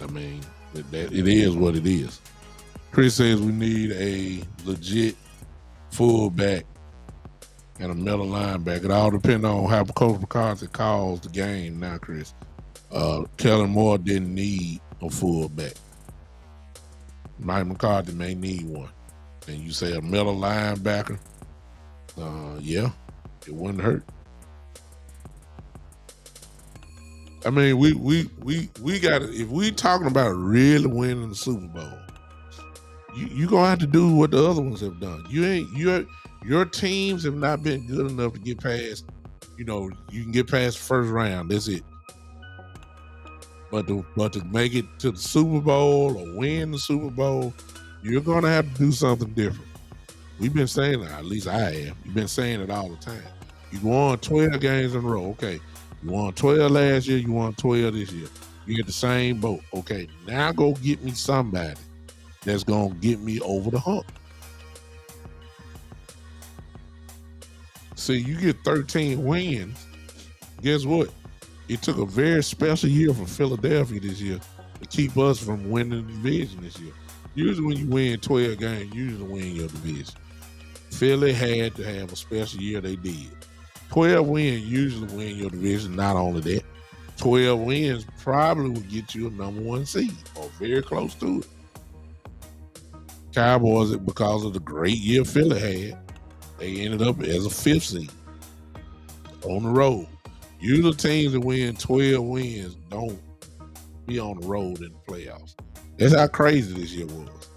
I mean, it is what it is. Chris says we need a legit fullback and a middle linebacker. It all depends on how Coach McCarthy calls the game now, Chris. Kellen Moore didn't need a fullback. Mike McCarthy may need one. And you say a middle linebacker, yeah, it wouldn't hurt. I mean, we got to, if we talking about really winning the Super Bowl, you gonna have to do what the other ones have done. Your teams have not been good enough to get past. You can get past the first round. That's it. But to make it to the Super Bowl or win the Super Bowl, you're gonna have to do something different. We've been saying that, at least I have. You've been saying it all the time. You won 12 games in a row. Okay. You won 12 last year, you won 12 this year. You're in the same boat. Okay, now go get me somebody that's gonna get me over the hump. See, you get 13 wins. Guess what? It took a very special year for Philadelphia this year to keep us from winning the division this year. Usually when you win 12 games, you usually win your division. Philly had to have a special year. They did. 12 wins usually win your division. Not only that, 12 wins probably will get you a number 1 seed or very close to it. Cowboys, because of the great year Philly had, they ended up as a 5th seed on the road. Usually teams that win 12 wins don't be on the road in the playoffs. That's how crazy this year was.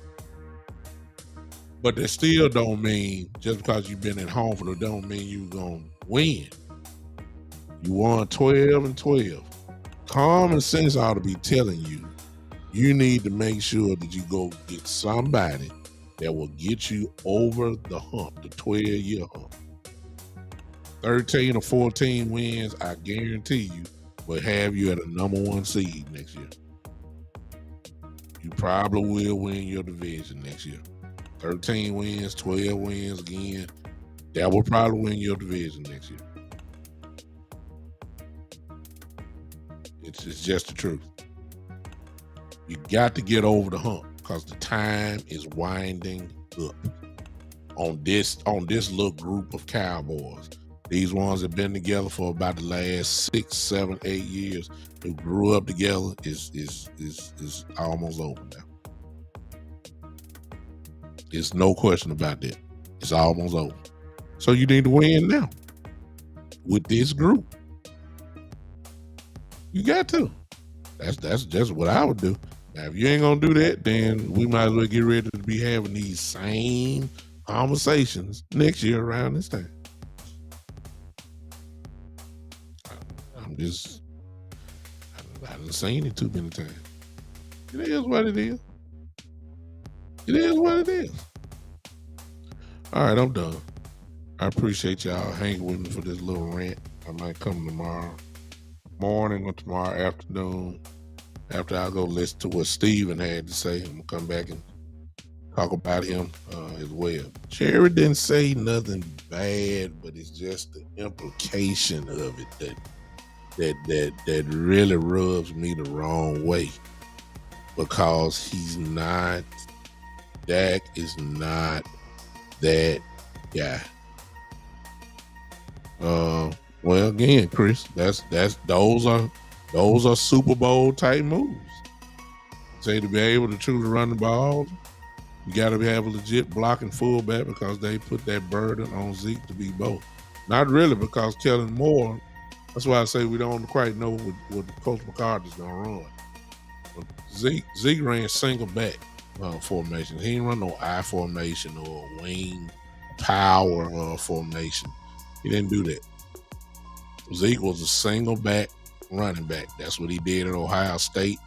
But that still don't mean, just because you've been at home for it, don't mean you're going to win. You won 12 and 12. Common sense ought to be telling you, you need to make sure that you go get somebody that will get you over the hump, the 12-year hump. 13 or 14 wins, I guarantee you, will have you at a number 1 seed next year. You probably will win your division next year. 13 wins, 12 wins again. That will probably win your division next year. It's just the truth. You got to get over the hump because the time is winding up on this little group of Cowboys. These ones have been together for about the last 6, 7, 8 years. Who grew up together is almost over now. There's no question about that. It's almost over. So you need to win now with this group. You got to. That's just what I would do. Now, if you ain't gonna do that, then we might as well get ready to be having these same conversations next year around this time. I haven't seen it too many times. It is what it is. It is what it is. All right, I'm done. I appreciate y'all hanging with me for this little rant. I might come tomorrow morning or tomorrow afternoon after I go listen to what Steven had to say. I'm gonna come back and talk about him as well. Jerry didn't say nothing bad, but it's just the implication of it that really rubs me the wrong way, because Dak is not that guy. Well, again, Chris, those are Super Bowl type moves. Say, to be able to truly run the ball, you got to have a legit blocking fullback, because they put that burden on Zeke to be both. Not really, because Kellen Moore. That's why I say we don't quite know what Coach McCarthy's gonna run. But Zeke ran single back formation. He didn't run no I formation or wing power formation. He didn't do that. Zeke was a single back running back. That's what he did at Ohio State.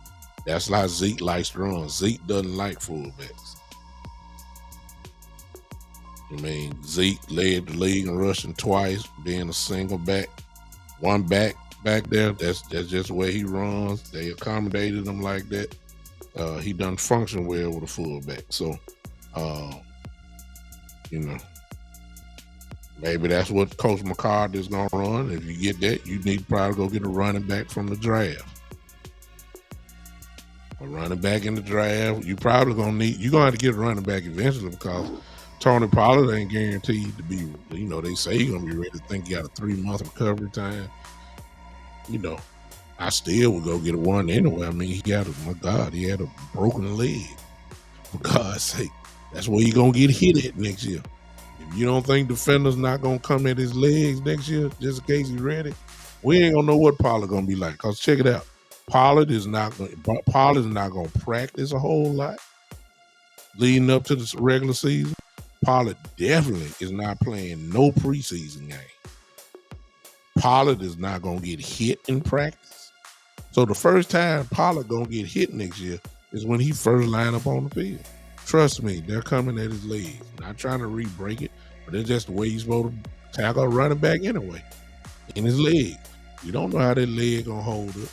That's how Zeke likes to run. Zeke doesn't like fullbacks. I mean, Zeke led the league in rushing twice, being a single back. One back there, that's just the way he runs. They accommodated him like that. He doesn't function well with a fullback. So, maybe that's what Coach McCarthy is going to run. If you get that, you need to probably go get a running back from the draft. A running back in the draft. You're going to have to get a running back eventually, because Tony Pollard ain't guaranteed to be, they say he's going to be ready. To think he got a 3-month recovery time. I still would go get a one anyway. I mean, he had a broken leg. For God's sake, that's where you're going to get hit at next year. If you don't think defenders not going to come at his legs next year, just in case he's ready, we ain't going to know what Pollard going to be like. Because check it out. Pollard is not going to practice a whole lot leading up to the regular season. Pollard definitely is not playing no preseason game. Pollard is not going to get hit in practice. So the first time Pollard going to get hit next year is when he first line up on the field. Trust me, they're coming at his legs. Not trying to re-break it, but it's just the way he's supposed to tackle a running back anyway. In his leg. You don't know how that leg going to hold up.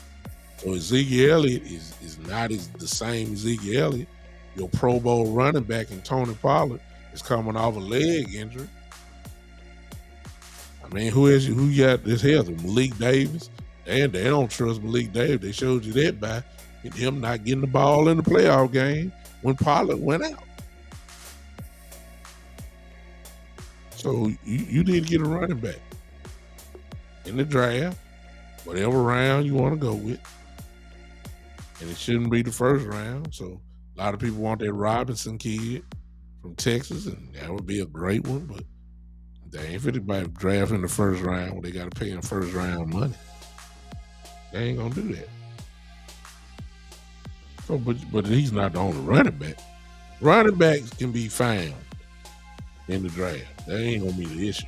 So Ezekiel Elliott is not the same Ezekiel Elliott. Your Pro Bowl running back in Tony Pollard is coming off a leg injury. I mean, who got this healthy? Malik Davis. And they don't trust Malik Davis. They showed you that by him not getting the ball in the playoff game when Pollard went out. So you need to get a running back in the draft, whatever round you want to go with. And it shouldn't be the first round. So a lot of people want that Robinson kid from Texas, and that would be a great one, but they ain't fit by draft in the first round when they got to pay him first round money. They ain't gonna do that. So, but he's not the only running back. Running backs can be found in the draft. That ain't gonna be the issue.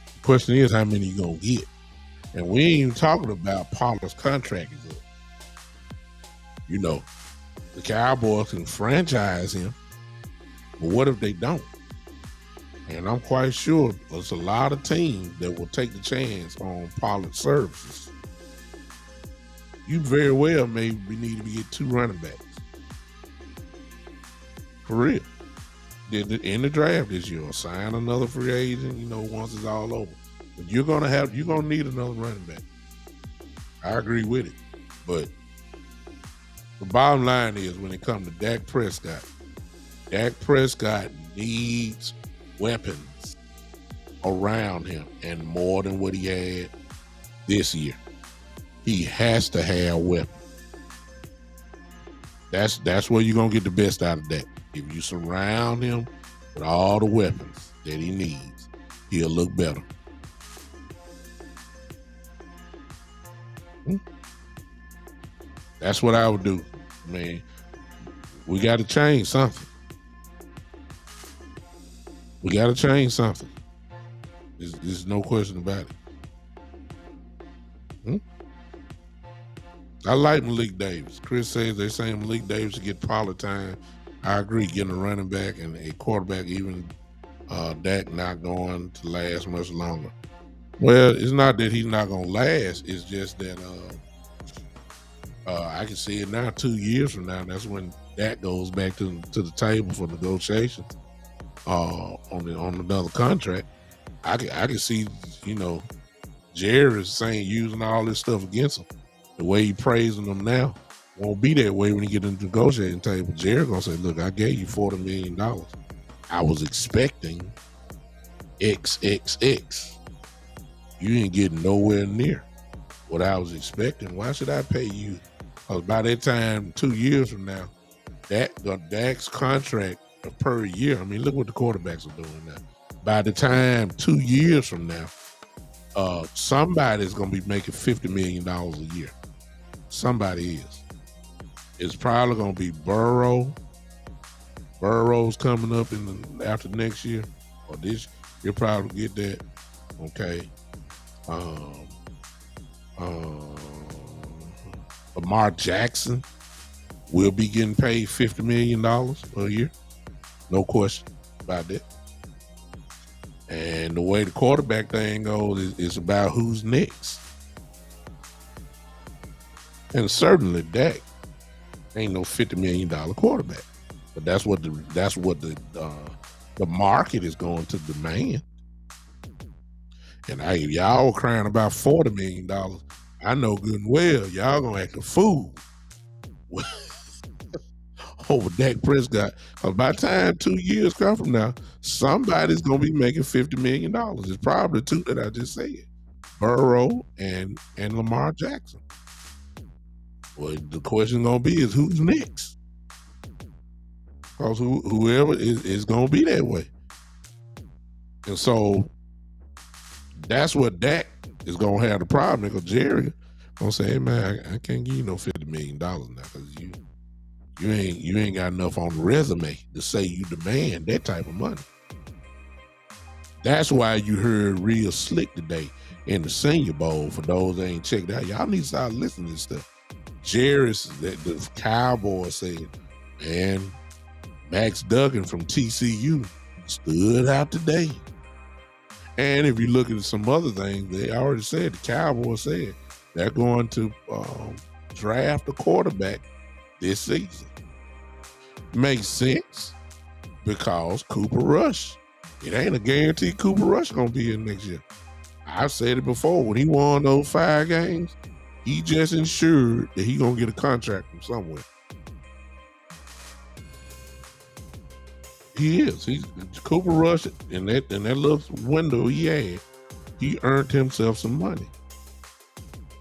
The question is how many you gonna get. And we ain't even talking about Pollard's contract is up. The Cowboys can franchise him, but what if they don't? And I'm quite sure there's a lot of teams that will take the chance on Pollard's services. You very well maybe need to get 2 running backs. For real. In the draft this year, sign another free agent, once it's all over. But you're gonna need another running back. I agree with it. But the bottom line is, when it comes to Dak Prescott needs weapons around him, and more than what he had this year. He has to have weapons. That's where you're gonna get the best out of that. If you surround him with all the weapons that he needs, he'll look better. That's what I would do. Man, we got to change something. We got to change something. There's no question about it. I like Malik Davis. Chris says they're saying Malik Davis to get Pollard time. I agree, getting a running back and a quarterback, even Dak not going to last much longer. Well, it's not that he's not going to last. It's just that I can see it now. 2 years from now, that's when Dak goes back to the table for negotiation on another contract. I can see, Jerry is saying using all this stuff against him. The way he praising them now won't be that way when he get in the negotiating table. Jerry gonna say, "Look, I gave you $40 million. I was expecting XXX. You ain't getting nowhere near what I was expecting. Why should I pay you?" Because by that time, 2 years from now, Dak's contract per year. I mean, look what the quarterbacks are doing now. By the time 2 years from now, somebody's gonna be making $50 million a year. Somebody is. It's probably gonna be Burrow. Burrow's coming up after next year or this. You'll probably get that. Okay. Lamar Jackson will be getting paid $50 million a year. No question about that. And the way the quarterback thing goes is about who's next. And certainly Dak ain't no $50 million quarterback. But that's what the market is going to demand. And if y'all were crying about $40 million, I know good and well y'all gonna act a fool over Dak Prescott. By the time 2 years come from now, somebody's gonna be making $50 million. It's probably two that I just said, Burrow and Lamar Jackson. Well, the question gonna be is who's next? Because whoever is gonna be that way. And so that's what Dak is gonna have the problem. Because Jerry gonna say, "Hey man, I can't give you no $50 million now because you ain't got enough on the resume to say you demand that type of money." That's why you heard real slick today in the Senior Bowl. For those that ain't checked out, y'all need to start listening to this stuff. Jerry, the Cowboy said, "Man, Max Duggan from TCU stood out today." And if you look at some other things, they already said, the Cowboys said they're going to draft a quarterback this season. Makes sense because Cooper Rush. It ain't a guarantee Cooper Rush going to be in next year. I've said it before. When he won those 5 games, he just ensured that he going to get a contract from somewhere. He is. He's Cooper Rush in that little window he had. He earned himself some money.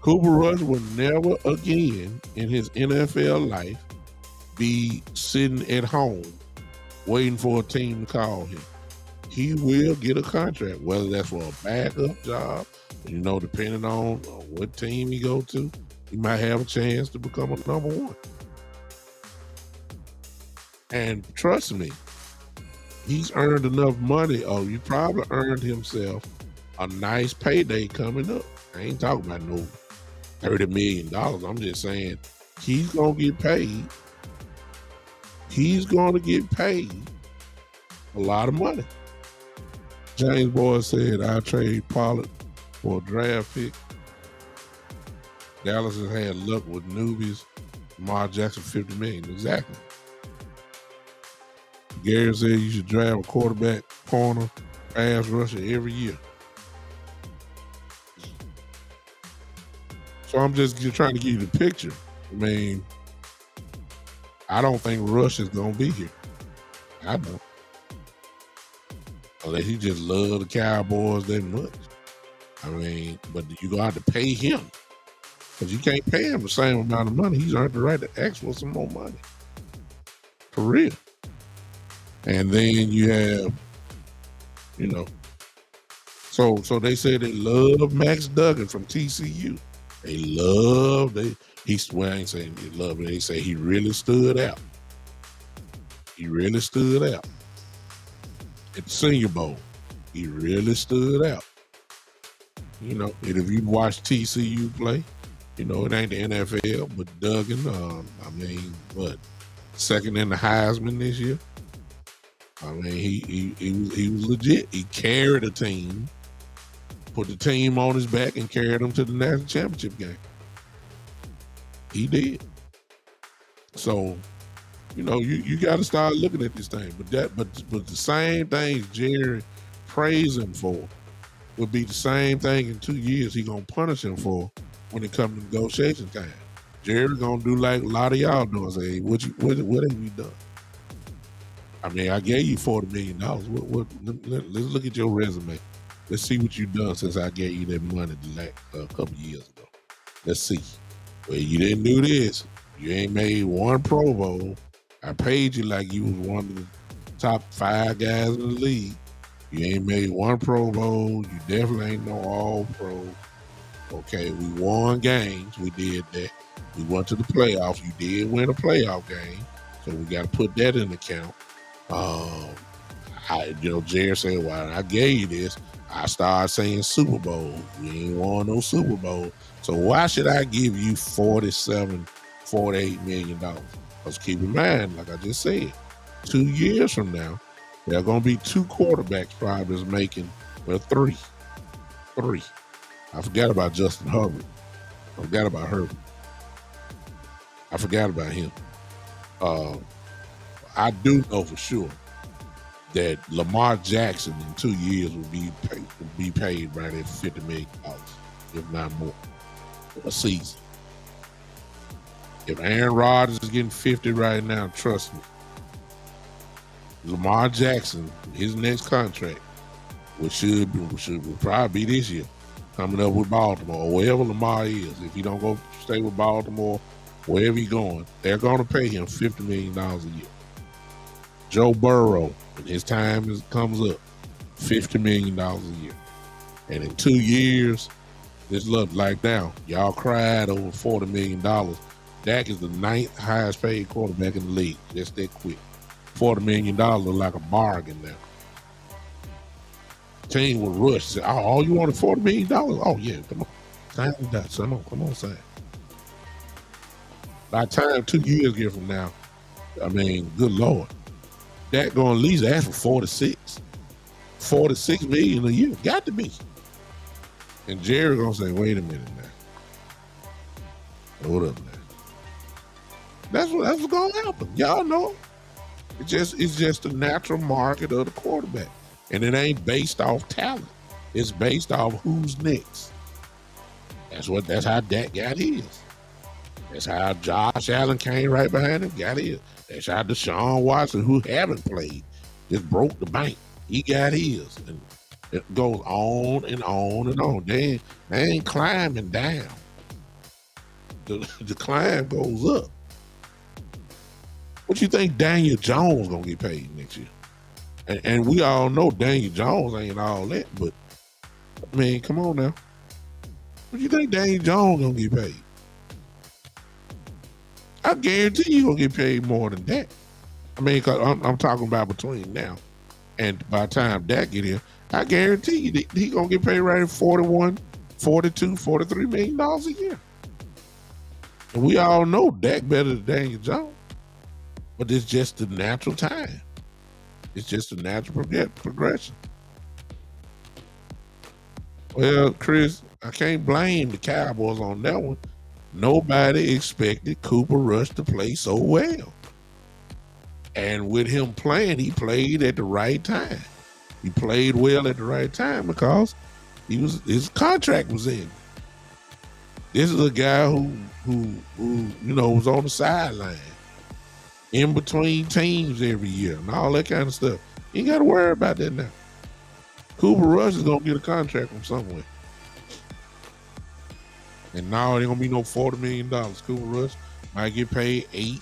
Cooper Rush will never again in his NFL life be sitting at home waiting for a team to call him. He will get a contract, whether that's for a backup job, depending on what team he go to, he might have a chance to become a number one. And trust me, he's earned enough money. Oh, you probably earned himself a nice payday coming up. I ain't talking about no $30 million. I'm just saying he's going to get paid. He's going to get paid a lot of money. James Boyd said, "I trade Pollard for a draft pick." Dallas has had luck with newbies. Lamar Jackson, $50 million. Exactly. Gary said you should draft a quarterback, corner, pass rusher every year. So I'm just trying to give you the picture. I mean, I don't think Rush is going to be here. I don't. Unless he just love the Cowboys that much. I mean, but you got to pay him. Because you can't pay him the same amount of money. He's earned the right to ask for some more money. For real. And then you have, so they say they love Max Duggan from TCU. I ain't saying they love it. They say he really stood out. He really stood out. At the Senior Bowl, he really stood out. And if you watch TCU play, It ain't the NFL, but Duggan, I mean, what, second in the Heisman this year? I mean, he was legit. He carried a team, put the team on his back, and carried them to the national championship game. He did. So, you got to start looking at this thing. But the same things Jerry praised him for would be the same thing in 2 years he gonna punish him for when it comes to negotiation time. Jerry gonna do like a lot of y'all doing. Say, hey, what have you done? I mean, I gave you $40 million. Let's look at your resume. Let's see what you've done since I gave you that money a couple years ago. Let's see. Well, you didn't do this. You ain't made one Pro Bowl. I paid you like you was one of the top 5 guys in the league. You ain't made one Pro Bowl. You definitely ain't no All-Pro. Okay, we won games. We did that. We went to the playoffs. You did win a playoff game, so we got to put that in account. Jerry said, well, I gave you this. I started saying Super Bowl. You ain't won no Super Bowl. So why should I give you $48 million? Because keep in mind, like I just said, 2 years from now, there are going to be 2 quarterbacks probably making, three. I forgot about Justin Herbert. I forgot about Herbert. I forgot about him. I do know for sure that Lamar Jackson in 2 years will be paid right at $50 million, if not more, a season. If Aaron Rodgers is getting 50 right now, trust me, Lamar Jackson, his next contract, which would probably be this year, coming up with Baltimore, or wherever Lamar is. If he don't go stay with Baltimore, wherever he's going, they're going to pay him $50 million a year. Joe Burrow, when his time comes up, $50 million a year. And in 2 years, this look like now, y'all cried over $40 million. Dak is the 9th highest paid quarterback in the league. Just that quick. $40 million look like a bargain now. Team would rush. Say, oh, you wanted $40 million? Oh, yeah, come on. Sign that. Come on, sign. By the time 2 years get from now, I mean, good Lord, Dak going to at least ask for 46 million a year. Got to be. And Jerry going to say, wait a minute now. Hold up now. That's what's going to happen. Y'all know. It's just the natural market of the quarterback. And it ain't based off talent. It's based off who's next. That's how Dak got his. That's how Josh Allen came right behind him, got his. That's how Deshaun Watson, who haven't played, just broke the bank. He got his. And it goes on and on and on. They ain't climbing down. The climb goes up. What you think Daniel Jones gonna get paid next year? And we all know Daniel Jones ain't all that, but I mean, come on now. What you think Daniel Jones gonna get paid? I guarantee you gonna get paid more than that. I mean, cause I'm talking about between now and by the time Dak get here, I guarantee you that he gonna get paid right at $41, $42, $43 million a year. And we all know Dak better than Daniel Jones, but it's just the natural time. It's just a natural progression. Well, Chris, I can't blame the Cowboys on that one. Nobody expected Cooper Rush to play so well. And with him playing, he played at the right time. He played well at the right time because his contract was in. This is a guy who was on the sideline, in between teams every year and all that kind of stuff. You ain't got to worry about that now. Cooper Rush is going to get a contract from somewhere. And now it ain't going to be no $40 million. Cooper Rush might get paid $8,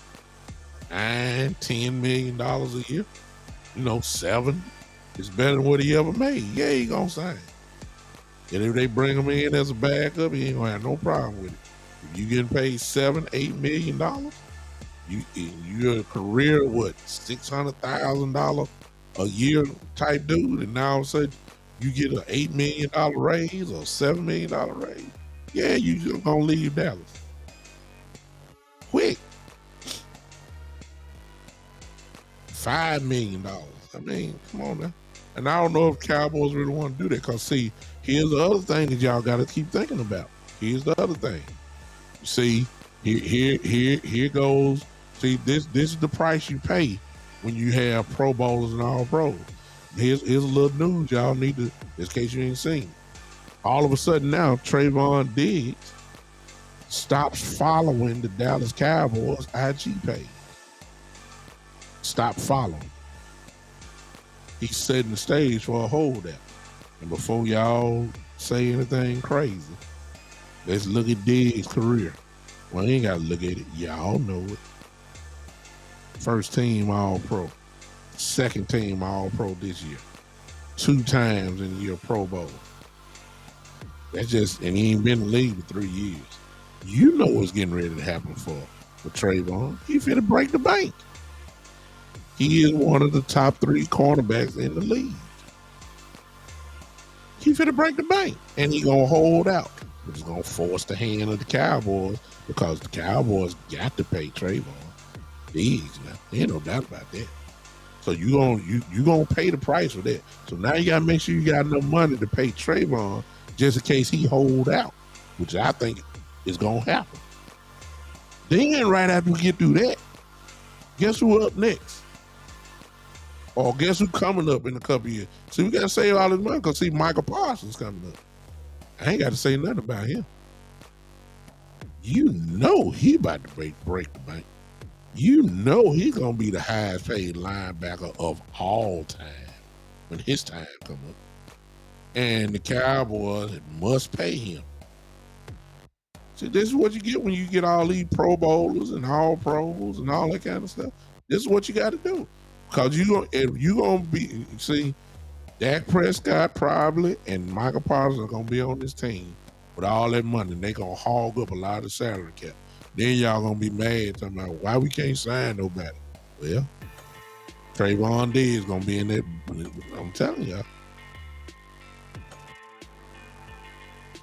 $9, $10 million a year. $7. It's better than what he ever made. Yeah, he going to sign. And if they bring him in as a backup, he ain't going to have no problem with it. If you getting paid $7, $8 million, you're a career, $600,000 a year type dude, and now all of a sudden you get an $8 million raise or $7 million raise. Yeah, you just gonna leave Dallas quick. $5 million. I mean, come on now. And I don't know if Cowboys really want to do that. Cause see, here's the other thing that y'all got to keep thinking about. Here's the other thing. See, here goes. See, this is the price you pay when you have Pro Bowlers and All Pros. Here's a little news y'all need to, in case you ain't seen. All of a sudden now, Trayvon Diggs stops following the Dallas Cowboys IG page. Stop following. He's setting the stage for a holdout. And before y'all say anything crazy, let's look at Diggs' career. Well, you ain't got to look at it. Y'all know it. First team All-Pro. Second team All-Pro this year. 2 times in the year Pro Bowl. That's just, and he ain't been in the league for 3 years. You know what's getting ready to happen for Trayvon. He finna break the bank. He is one of the top 3 cornerbacks in the league. He finna break the bank. And he gonna hold out. Which is gonna force the hand of the Cowboys because the Cowboys got to pay Trayvon Diggs now. There ain't no doubt about that. So you gonna pay the price for that. So now you gotta make sure you got enough money to pay Trayvon just in case he hold out, which I think is gonna happen. Then right after we get through that, guess who up next? Or guess who coming up in a couple years? See, we gotta save all this money because see, Michael Parsons coming up. I ain't got to say nothing about him. You know he about to break the bank. You know he's gonna be the highest paid linebacker of all time when his time come up. And the Cowboys must pay him. See, this is what you get when you get all these Pro Bowlers and All Pros and all that kind of stuff. This is what you got to do because if you gonna be see. Dak Prescott probably and Michael Parsons are gonna be on this team with all that money. And they gonna hog up a lot of salary cap. Then y'all gonna be mad talking about why we can't sign nobody. Well, Trayvon Diggs gonna be in that. I'm telling y'all,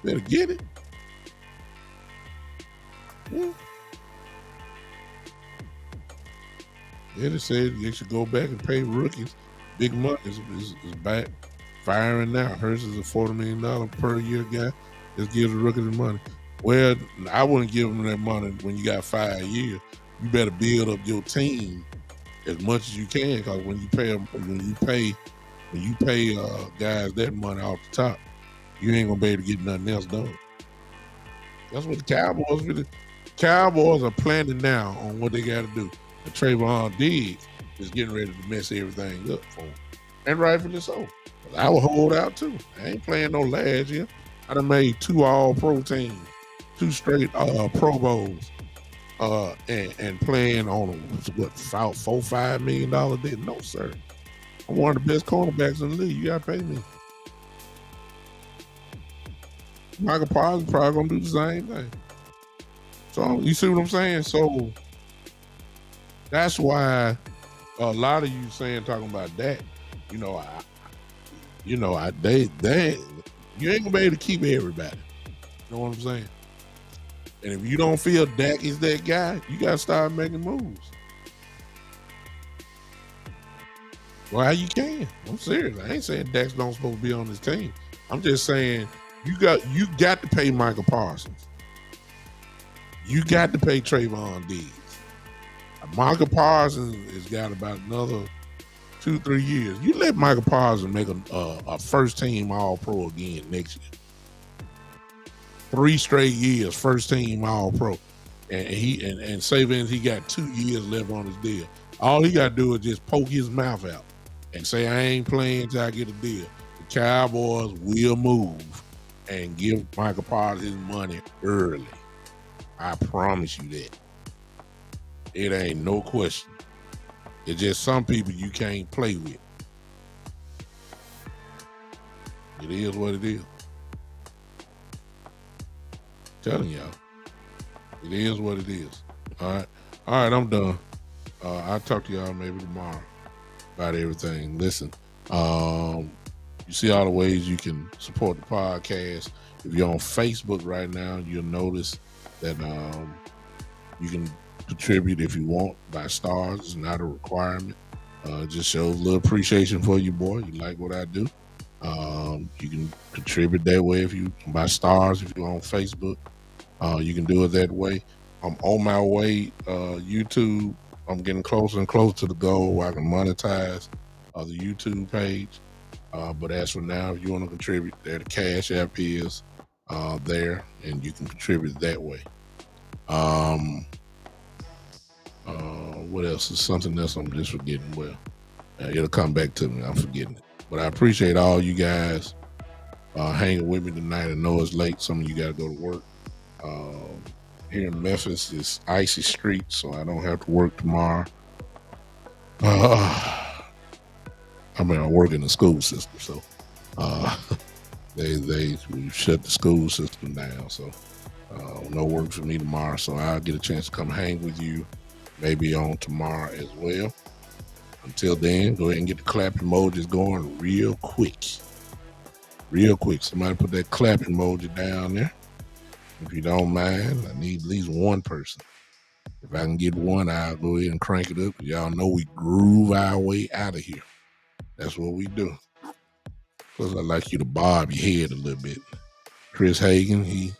better get it. Yeah. They said they should go back and pay rookies. Big money is back firing now. Hurts is a $40 million per year guy. Just gives the rookies the money. Well, I wouldn't give them that money when you got 5 years. You better build up your team as much as you can because when you pay guys that money off the top, you ain't gonna be able to get nothing else done. That's what the Cowboys are planning now on what they got to do. And Trayvon Diggs is getting ready to mess everything up for him. And rightfully so. I will hold out too. I ain't playing no last year. I done made 2 all-pro teams, 2 straight Pro Bowls, and playing on what, $4-5 million deal? No, sir. I'm one of the best cornerbacks in the league. You gotta pay me. Michael Parsons probably gonna do the same thing. So you see what I'm saying? So that's why a lot of you talking about that, you ain't gonna be able to keep everybody. You know what I'm saying? And if you don't feel Dak is that guy, you gotta start making moves. Well, you can. I'm serious. I ain't saying Dak's don't supposed to be on this team. I'm just saying you got to pay Michael Parsons. You got to pay Trayvon Diggs. Michael Parsons has got about another 2-3 years. You let Michael Parsons make a first team All-Pro again next year. 3 straight years, first team All-Pro. And saving he got 2 years left on his deal. All he got to do is just poke his mouth out and say, I ain't playing till I get a deal. The Cowboys will move and give Michael Parsons his money early. I promise you that. It ain't no question. It's just some people you can't play with. It is what it is. Telling y'all. It is what it is. All right, I'm done. I'll talk to y'all maybe tomorrow about everything. Listen, You see all the ways you can support the podcast. If you're on Facebook right now, you'll notice that you can contribute if you want by stars. It's not a requirement. Just shows a little appreciation for you, boy. You like what I do. You can contribute that way if you by stars. If you're on Facebook, you can do it that way. I'm on my way. YouTube. I'm getting closer and closer to the goal where I can monetize the YouTube page. But as for now, if you want to contribute, there the Cash App is there, and you can contribute that way. What else? Is something else I'm just forgetting. Well, it'll come back to me. I'm forgetting it. But I appreciate all you guys hanging with me tonight. I know it's late. Some of you got to go to work. Here in Memphis, it's icy streets, so I don't have to work tomorrow. I work in the school system, so we shut the school system down, so no work for me tomorrow. So I'll get a chance to come hang with you, maybe on tomorrow as well. Until then, go ahead and get the clap emojis going real quick. Somebody put that clap emoji down there. If you don't mind, I need at least one person. If I can get one, I'll go ahead and crank it up. Y'all know we groove our way out of here. That's what we do. Plus, I'd like you to bob your head a little bit. Chris Hagan, he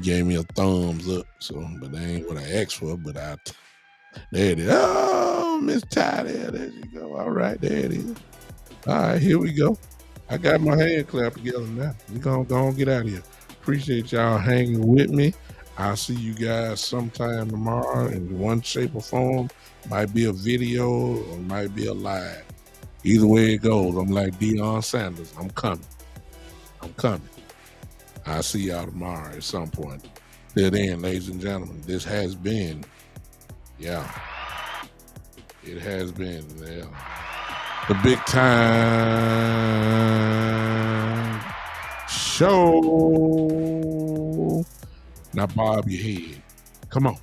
gave me a thumbs up. So, but that ain't what I asked for. But there it is. Oh, Miss Ty there you go. All right, there it is. All right, here we go. I got my hand clap together now. We're going to get out of here. Appreciate y'all hanging with me. I'll see you guys sometime tomorrow in one shape or form. Might be a video or might be a live. Either way it goes, I'm like Deion Sanders. I'm coming. I'll see y'all tomorrow at some point. Till then, ladies and gentlemen, this has been, it has been the Big Time Show. Now bob your head. Come on.